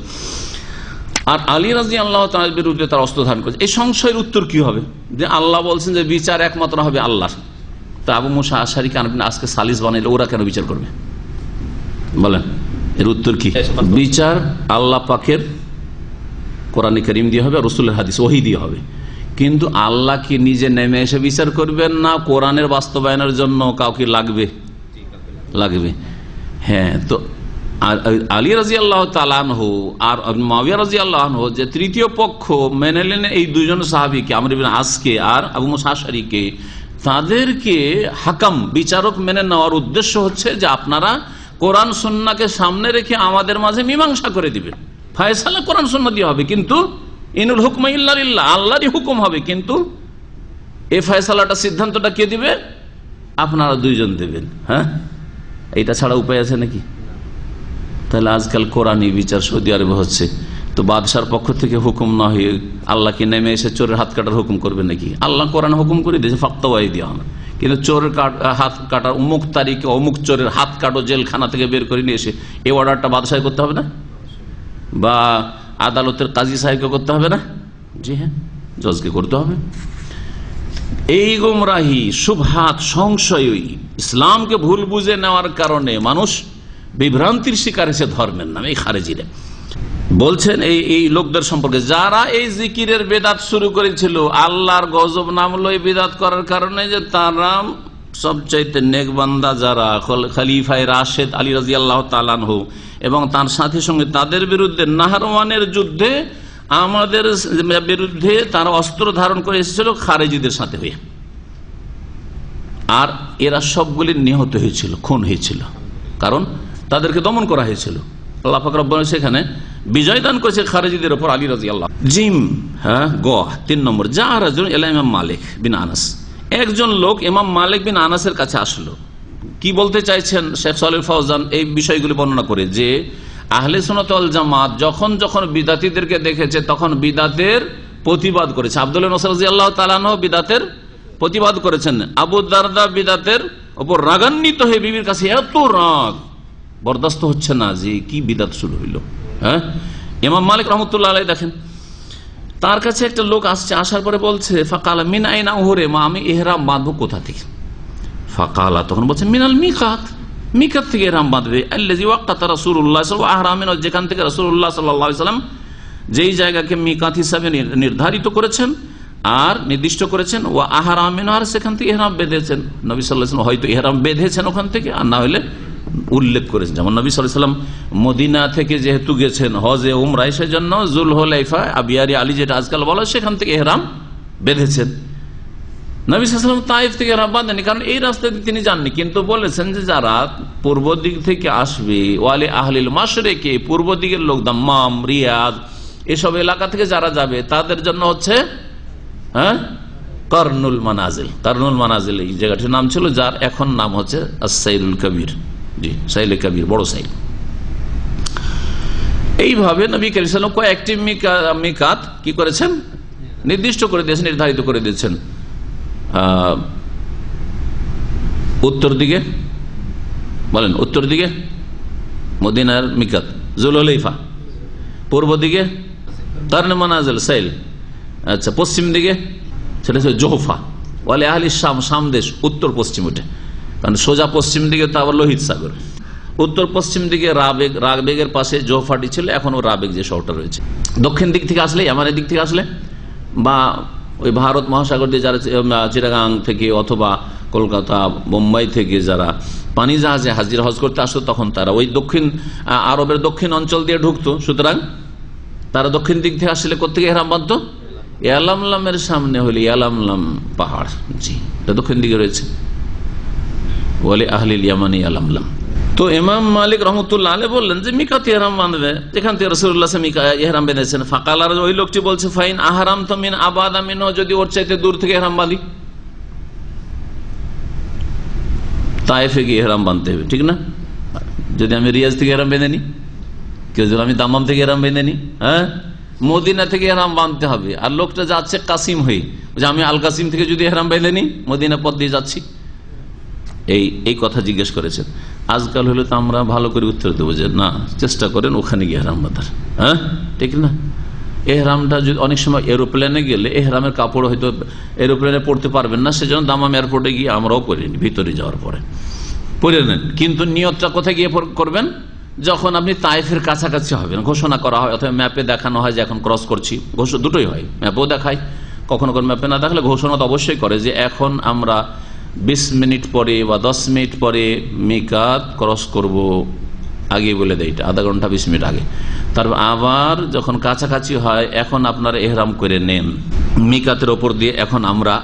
আর আলী রাদিয়াল্লাহু তাআলার বিরুদ্ধে তার অস্ত্র ধারণ করেছে। এই সংশয়ের উত্তর কি হবে? যে আল্লাহ বলছেন যে বিচার একমাত্র হবে আল্লাহর। তা আবু মুসা আশআরী আজকে সালিস বানাইলে ওরা কেন বিচার করবে? বলেন, এর উত্তর কি? বিচার আল্লাহ পাকের কোরআনে কারীম দিয়ে হবে, রাসূলের হাদিস ওহী দিয়ে হবে। কিন্তু আল্লাহ কি নিজে নেমে এসে বিচার করবেন না? কোরআনের বাস্তবায়নের জন্য কাউকে লাগবে। হ্যাঁ, তো আলী রাদিয়াল্লাহু তাআলা আনহু আর মুআবিয়া রাদিয়াল্লাহু আনহু যে তৃতীয় পক্ষ মেনে নিলেন এই দুইজন সাহাবীকে, আমর ইবনে আসকে আর আবু মুসা আশআরীকে, তাদেরকে হাকাম, বিচারক মেনে নেওয়ার উদ্দেশ্য হচ্ছে যে আপনারা কোরআন সুন্নাহকে সামনে রেখে আমাদের মাঝে মীমাংসা করে দিবেন। ফয়সালা কোরআন সুন্নাহ দিয়ে হবে, কিন্তু ইনুল হুকম ইল্লা লিল্লাহ, আল্লাহরই হুকুম হবে। কিন্তু এই ফয়সালাটা, সিদ্ধান্তটা কে দিবে? আপনারা দুইজন দেবেন। হ্যাঁ, এটা ছাড়া উপায় আছে নাকি? তাহলে আজকাল কোরআনই বিচার সৌদি আরবে হচ্ছে, তো বাদশার পক্ষ থেকে হুকুম না হয়ে আল্লাহ কি নেমে এসে চোরের হাত কাটার হুকুম করবে নাকি? আল্লাহ কোরআন হুকুম করে দিয়েছে ফাক্তাওয়াই দেওয়া হবে, কিন্তু চোরের হাত কাটার অমুক তারিখে অমুক চোরের হাত কাটো, জেলখানা থেকে বের করে নিয়ে এসে এই অর্ডারটা বাদশাহ করতে হবে না? বা আদালতের কাজী সাহেবকে করতে হবে না? জি হ্যাঁ, জজকে করতে হবে। এই গুমরাহি, শুবহাত, সংশয়, ইসলামকে ভুল বুঝে নেওয়ার কারণে মানুষ বিভ্রান্তির শিকার হয়েছে ধর্মের নামে। এই খারেজিরা বলছেন এই লোকদের সম্পর্কে, যারা এই জিকিরের বেদাত শুরু করেছিল, আল্লাহর গজব নাম লই বেদাত করার কারণে, যে তারা সবচাইতে নেক বান্দা যারা খলিফায়ে রাশেদ আলী রাদিয়াল্লাহু তাআলা আনহু এবং তার সাথী সঙ্গে, তাদের বিরুদ্ধে নাহরওয়ানের যুদ্ধে আমাদের বিরুদ্ধে তারা অস্ত্র ধারণ করে এসেছিল খারেজিদের সাথে হয়ে, আর এরা সবগুলি নিহত হয়েছিল, খুন হয়েছিল, কারণ তাদেরকে দমন করা হয়েছিল। আল্লাহ পাক রব্বুল আলামিন সেখানে বিজয় দান করেছে খারেজিদের উপর। আলী রাদিয়াল্লাহু জিম, হ্যাঁ, গ 3 নম্বর, যা রাজুল ইলা ইমাম মালিক বিন আনাস, একজন লোক ইমাম মালিক বিন আনাসের কাছে আসলো। কি বলতে চাইছেন শেখ সালেহ ফাওজান এই বিষয়গুলি বর্ণনা করে, যে আহলে সুন্নাত ওয়াল জামাত যখন যখন বিদাতীদেরকে দেখেছে তখন বিদাতের প্রতিবাদ করেছে। আব্দুল্লাহ নসর রাদিয়াল্লাহু তাআলা আনহু বিদাতের প্রতিবাদ করেছেন। আবু দারদা বিদাতের উপর রাগান্বিত হয়ে, বিবির কাছে এত রাগ, বরদাস্ত হচ্ছে না যে কি বিদাত শুরু হইল। হ্যাঁ, ইমাম মালিক রহমতুল্লাহ আলাইহি দেখেন, তার কাছে একটা লোক আসছে, আসার পরে বলছে ফাকালা মিন আইনা উহুরে, মা আমি ইহরাম বাঁধবো কোথা থেকে? ফাকালা, তখন বলছে মিনাল মিকাত, মিকাত থেকে ইহরাম বাঁধবে। আল্লাযী ওয়াক্কাতা রাসূলুল্লাহ সাল্লাল্লাহু আলাইহি ওয়াসাল্লাম, যেখান থেকে রাসূলুল্লাহ সাল্লাল্লাহু আলাইহি ওয়াসাল্লাম যেই জায়গাকে মিকাত হিসাবে নির্ধারিত করেছেন আর নির্দিষ্ট করেছেন, ওয়া আহরামিন, আর সেখান থেকে ইহরাম বেঁধেছেন। নবী সাল্লাল্লাহু আলাইহি ওয়াসাল্লাম হয়তো ইহরাম বেঁধেছেন ওখান থেকে, আর না হলে উল্লেখ করেছেন। যেমন নবী সাল্লাল্লাহু আলাইহি ওয়াসাল্লাম মদিনা থেকে যেহেতু গেছেন হজে উমরায়, সেজন্য জুলহুলাইফা, আবিয়ারি আলী যেটা আজকাল বলা, সেখান থেকে ইহরাম বেঁধেছেন। নবী সাল্লাল্লাহু আলাইহি ওয়াসাল্লাম তায়েফ থেকে এহরাম বাঁধেননি, কারণ এই রাস্তা দিয়ে তিনি যাননি, কিন্তু বলেছেন যে যারা পূর্ব দিক থেকে আসবে, ওয়ালি আহলিল মাশরিকি, পূর্ব দিকের লোক, দাম্মাম, রিয়াদ, এসব এলাকা থেকে যারা যাবে তাদের জন্য হচ্ছে কর্নুল মানাজিল। কর্নুল মানাজিল এই জায়গাটির নাম ছিল, যার এখন নাম হচ্ছে আস-সাইলুল কবির। জি, সাইলে কবির, বড় সাইল। এইভাবে নবী কারীম সাল্লাল্লাহু আলাইহি ওয়াসাল্লাম কয়েকটি মিকাত কি করেছেন, নির্দিষ্ট করে দিয়েছেন, নির্ধারিত করে দিয়েছেন। উত্তর দিকে বলেন, উত্তর দিকে মদিনার মিকাত যুলহুলাইফা, পূর্ব দিকে কর্ন মানাজিল সাইল, আচ্ছা পশ্চিম দিকে সেটা হচ্ছে জোহফা, ওয়ালি আহলি শাম, শাম দেশ উত্তর পশ্চিম ওঠে, কারণ সোজা পশ্চিম দিকে তো আবার লোহিত সাগর। উত্তর পশ্চিম দিকে রাবেগের পাশে জোহফাটি ছিল, এখন ও রাবেগ যে শহরটা রয়েছে। দক্ষিণ দিক থেকে আসলে, আমাদের দিক থেকে আসলে, বা ওই ভারত মহাসাগর দিয়ে যারা চিটাগাং থেকে অথবা কলকাতা, বোম্বাই থেকে যারা পানি জাহাজে হাজির হজ করতে আসতো, তখন তারা ওই দক্ষিণ আরবের দক্ষিণ অঞ্চল দিয়ে ঢুকতো। সুতরাং তারা দক্ষিণ দিক থেকে আসলে কোথেকে ইহরাম বাঁধতো? ইয়ালামলামের সামনে হলে ইয়ালামলাম পাহাড়, জি, এটা দক্ষিণ দিকে রয়েছে, ওয়ালি আহলিল ইয়ামানি ইয়ালামলাম। তো ইমাম মালিক রহমতুল্লাহ আলাইহি বললেন যে মিকাত ইহরাম বাঁধবে, যেখান থেকে রাসূলুল্লাহ ইহরাম বেঁধেছেন। ফাকালার ওই লোকটি বলছে, ফাইন আহরাম তো মিন আবাদা মিনহু, যদি ওর চাইতে দূর থেকে ইহরাম বাঁধি, তায়েফে গিয়ে ইহরাম বাঁধতে হবে, ঠিক না? যদি আমি রিয়াজ থেকে ইহরাম বেঁধে নি, কেউ যদি আমি দাম্মাম থেকে ইহরাম বেঁধে নি, মদিনা থেকে ইহরাম বাঁধতে হবে। আর লোকটা যাচ্ছে কাসিম হয়ে, যে আমি আল কাসিম থেকে যদি ইহরাম বেঁধে নি, মদিনা পথ দিয়ে যাচ্ছি, এই কথা জিজ্ঞেস করেছেন। আজকাল হলে তো আমরা ভালো করে উত্তর দেবো যে না, চেষ্টা করেন ওখানে গিয়ে ইহরাম বাঁধার, ঠিক না? এহরামটা যদি অনেক সময় এরোপ্লেনে গেলে এহরামের কাপড় হয়তো এরোপ্লেনে পড়তে পারবেন না, সেজন্য দাম্মাম এয়ারপোর্টে গিয়ে আমরাও পরিনি, ভিতরে যাওয়ার পরে পরে নেন। কিন্তু নিয়তটা কোথায় গিয়ে করবেন? যখন আপনি তায়েফের কাছাকাছি হবেন, ঘোষণা করা হয় অথবা ম্যাপে দেখানো হয় যে এখন ক্রস করছি, দুটোই হয়, ম্যাপেও দেখায়, কখনো কখনো ম্যাপে না দেখালে ঘোষণা তো অবশ্যই করে যে এখন আমরা 20 মিনিট পরে বা 10 মিনিট পরে মিকাত ক্রস করব, আগে বলে দেয়, এটা আধা ঘন্টা 20 মিনিট আগে। তারপর আবার যখন কাছাকাছি হয়, এখন আপনারা এহরাম করে নেন, মিকাতের ওপর দিয়ে এখন আমরা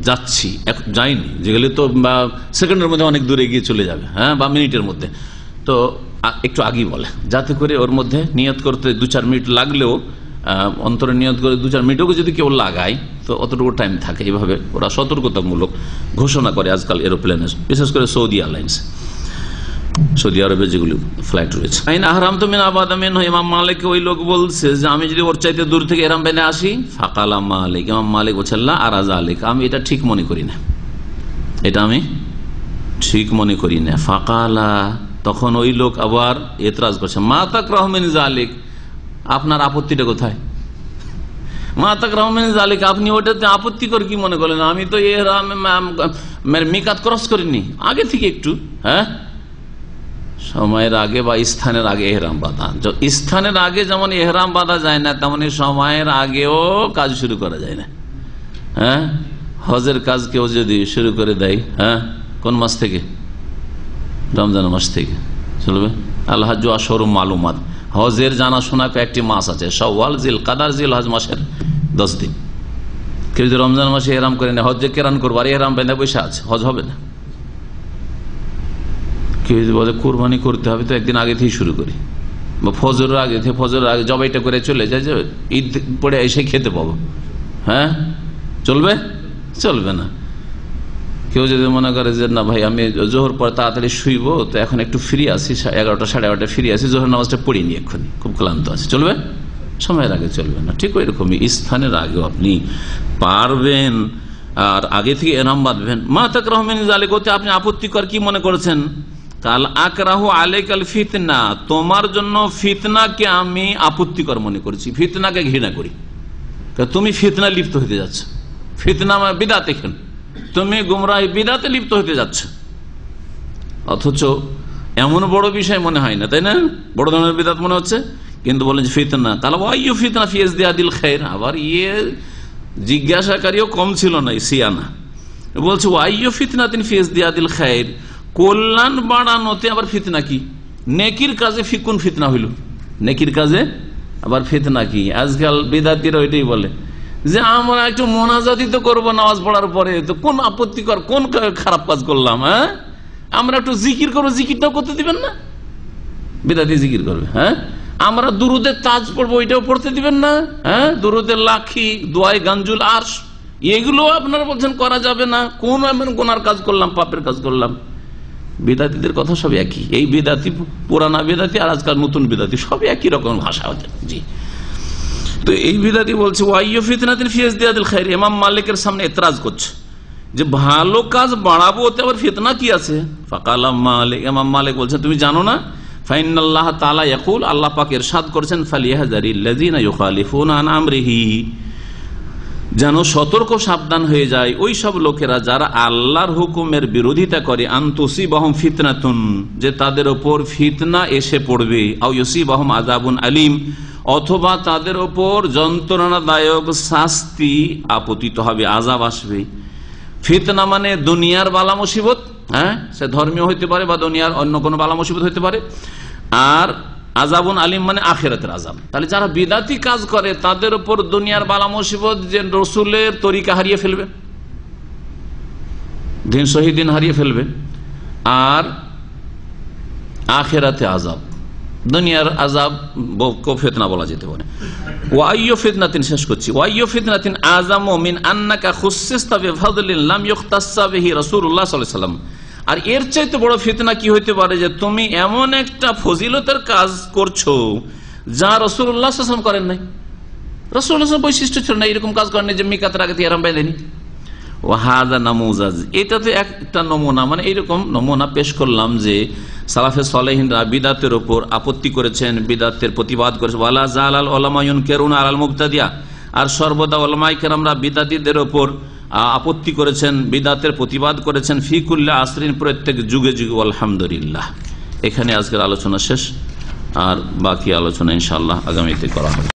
যাচ্ছি, যাইনি, যেগুলি তো সেকেন্ডের মধ্যে অনেক দূরে গিয়ে চলে যাবে, বা মিনিটের মধ্যে, তো একটু আগেই বলে, যাতে করে ওর মধ্যে নিয়ত করতে 2-4 মিনিট লাগলেও, অন্তরে নিয়ত করে 2-4 মিনিটও যদি কেউ লাগায় তো অতটুকু টাইম থাকে। এইভাবে ওরা সতর্কতামূলক ঘোষণা করে আজকাল এরোপ্লেনে, বিশেষ করে সৌদি এয়ারলাইন্স, সৌদি আরবে যেগুলি ফ্লাইট রয়েছে। আহরাম তো মিন আবাদা মিনহু, ইমাম মালিক ওই লোক বলছে যে আমি যদি ওর চাইতে দূর থেকে ইহরাম বেঁধে আসি, ফাকালা মালিক, ইমাম মালিক বলছেন লা আরাজা আলিক, আমি এটা ঠিক মনে করি না, এটা আমি ঠিক মনে করি না। ফাকালা, তখন ওই লোক আবার এতরাজ করছে, মা তাকরাহু মিন যালিক, আপনার আপত্তিটা কোথায়? মা তাকরাহু মিন যালিক, আপনি ওটাতে আপত্তিকর কি মনে করলেন? আমি তো ইহরাম মিকাত ক্রস করিনি, আগে থেকে একটু সময়ের আগে বা স্থানের আগে এহরাম বাঁধা, স্থানের আগে যেমন এহরাম বাঁধা যায় না, তেমনি সময়ের আগেও কাজ শুরু করা যায় না। হজের কাজ কেউ যদি শুরু করে দেয়, কোন মাস থেকে? রমজান মাস থেকে চলবে। আল হজ্জ আশহুরুম মালুমাত, হজের জানাশোনা কয়েকটি মাস আছে, শাওয়াল, জিলকাদার, জিলহজ মাসের 10 দিন। কেউ যদি রমজান মাসে এহরাম করে না, হজ্জে কেরান করবো আর এহরাম বেঁধে বসে আছে, হজ হবে না। কেউ যদি বলে কোরবানি করতে হবে, তো একদিন আগে থেকেই শুরু করি, বা ফজরের আগে জবাইটা করে চলে যায়, যে ঈদ পরে এসে খেতে পাবো, চলবে? চলবে না। কেউ যদি মনে করে যে না ভাই আমি জোহর পর তাড়াতাড়ি শুইবো, তো এখন একটু ফ্রি আছি, 11টা সাড়ে 11টা ফ্রি আছি, জোহর নামাজটা পড়িনি, এক্ষুনি খুব ক্লান্ত আছে, চলবে? সময়ের আগে চলবে না। ঠিক ওই রকমই স্থানের আগেও আপনি পারবেন, আর আগে থেকে এহরাম বাঁধবেন। মা তাকরাহু মিন যালিক, ওতে আপনি আপত্তিকর কি মনে করেছেন? কাল আকরাহু আলাইকাল ফিতনা, তোমার জন্য ফিতনাকে আমি আপত্তিকর মনে করেছি, ফিতনাকে ঘৃণা করি। তুমি ফিতনা লিপ্ত হতে যাচ্ছ, ফিতনা বিদাতে, কেন তুমি গুমরাহি বিদাতে লিপ্ত হতে যাচ্ছ, অথচ এমন বড় বিষয় মনে হয় না, তাই না? বড় ধরনের বিদাত মনে হচ্ছে, কিন্তু বলেন যে ফিতনা। তাহলে ওয়াইয়ু ফিতনা ফি ইজদিয়াদিল খায়র, আবার জিজ্ঞাসাকারীও কম ছিল না, সিয়ানা বলছে ওয়াইয়ু ফিতনাতিন ফি ইজদিয়াদিল খায়র, কল্যাণ বাড়ানোতে আবার ফিতনা কি? নেকির কাজে কোন ফিতনা হইল? নেকির কাজে আবার ফিতনা কি? আজকাল বিদাতিরা ওইটাই বলে যে আমরা একটু মোনাজাতি তো করবো নামাজ পড়ার পরে, তো কোন আপত্তিকর কোন খারাপ কাজ করলাম? হ্যাঁ, আমরা একটু জিকির করবো, জিকিরটাও করতে দিবেন না? বিদাতি জিকির করবে। হ্যাঁ, আমরা দুরুদের তাজ পড়বো, ওইটাও পড়তে দিবেন না? হ্যাঁ, দুরুদের লাখি, দোয়াই গাঞ্জুল আরশ, এগুলো আপনারা বলছেন করা যাবে না। কোন এমন গুনার কাজ করলাম, পাপের কাজ করলাম? বিদাতিদের কথা সব একই। এই বিদাতি, পুরানা বিদাতি আর আজকাল নতুন বিদাতি, সব একই রকম ভাষা হচ্ছে। জি, তো এই বিদাতি বলছে ওয়াইয়ু ফিতনাতিন ফি ইজদিয়াদিল খাইর। ইমাম মালিকের সামনে এতরাজ করছে যে ভালো কাজ বাড়াবো, ওতে আবার ফিতনা কি আছে? ফাকালা মালিক, ইমাম মালিক বলছেন তুমি জানো না? ফাইনাল্লাহ তাআলা ইয়াকুল, আল্লাহ পাক ইরশাদ করেছেন ফালিয়াহযারিল্লাযিনা ইউখালিফুনা আন আমরিহি, যেন সতর্ক সাবধান হয়ে যায় ওই সব লোকেরা যারা আল্লাহর হুকুমের বিরোধিতা করে, আনতুসিবাহুম ফিতনাতুন, যে তাদের ওপর ফিতনা এসে পড়বে, আও ইউসিবাহুম আযাবুন আলীম, অথবা তাদের ওপর যন্ত্রণাদায়ক শাস্তি আপতিত হবে, আযাব আসবে। ফিতনা মানে দুনিয়ার বালা মুসিবত, হ্যাঁ, সে ধর্মীয় হইতে পারে বা দুনিয়ার অন্য কোনো বালা মুসিবত হইতে পারে। আর আযাবুন আলিম মানে আখিরাতের আযাব। তাহলে যারা বিদাতি কাজ করে তাদের উপর দুনিয়ার বালা মুসিবত, যে রসুলের তরিকা হারিয়ে ফেলবে, দিন শহীদিন হারিয়ে ফেলবে, আর আখিরাতে আযাব, দুনিয়ার আযাব ফিতনা বলা যেতে পারে। ওয়াইয়ু ফিতনাতিন, শেষ করছি, ওয়াইয়ু ফিতনাতিন আযামু মিন আন্নাকা খুসসিসতা বিফাদলিন লাম ইখতাসসা বিহি রাসূলুল্লাহ সাল্লাল্লাহু আলাইহি ওয়াসাল্লাম। আর এর চাইতে বড় ফিতনা কি হইতে পারে যে তুমি এমন একটা ফজিলতের কাজ করছো যা রাসূলুল্লাহ সাল্লাল্লাহু আলাইহি ওয়াসাল্লাম করেন নাই। রাসূলুল্লাহ সাল্লাল্লাহু আলাইহি ওয়াসাল্লাম বৈশিষ্ট্য ছিল না এরকম কাজ করেন, যে মিকাতের আগে ইহরাম বেঁধেনি। ওয়াহাদা নামুজাজ, এটাতে একটা নমুনা, মানে এইরকম নমুনা পেশ করলাম যে সালাফে সালেহিনরা বিদাতের উপর আপত্তি করেছেন, বিদাতের প্রতিবাদ করেছেন। ওয়ালা জালাল উলামা ইউনকিরুনা আলাল মুবতাদিয়া, আর সর্বদা উলামায়ে কেরামরা বিদাতীদের উপর আপত্তি করেছেন, বিদাতের প্রতিবাদ করেছেন। ফি কুল্লি আসরিন, প্রত্যেক যুগে যুগে। আলহামদুলিল্লাহ। এখানে আজকের আলোচনা শেষ, আর বাকি আলোচনা ইনশাআল্লাহ আগামীতে করা হবে।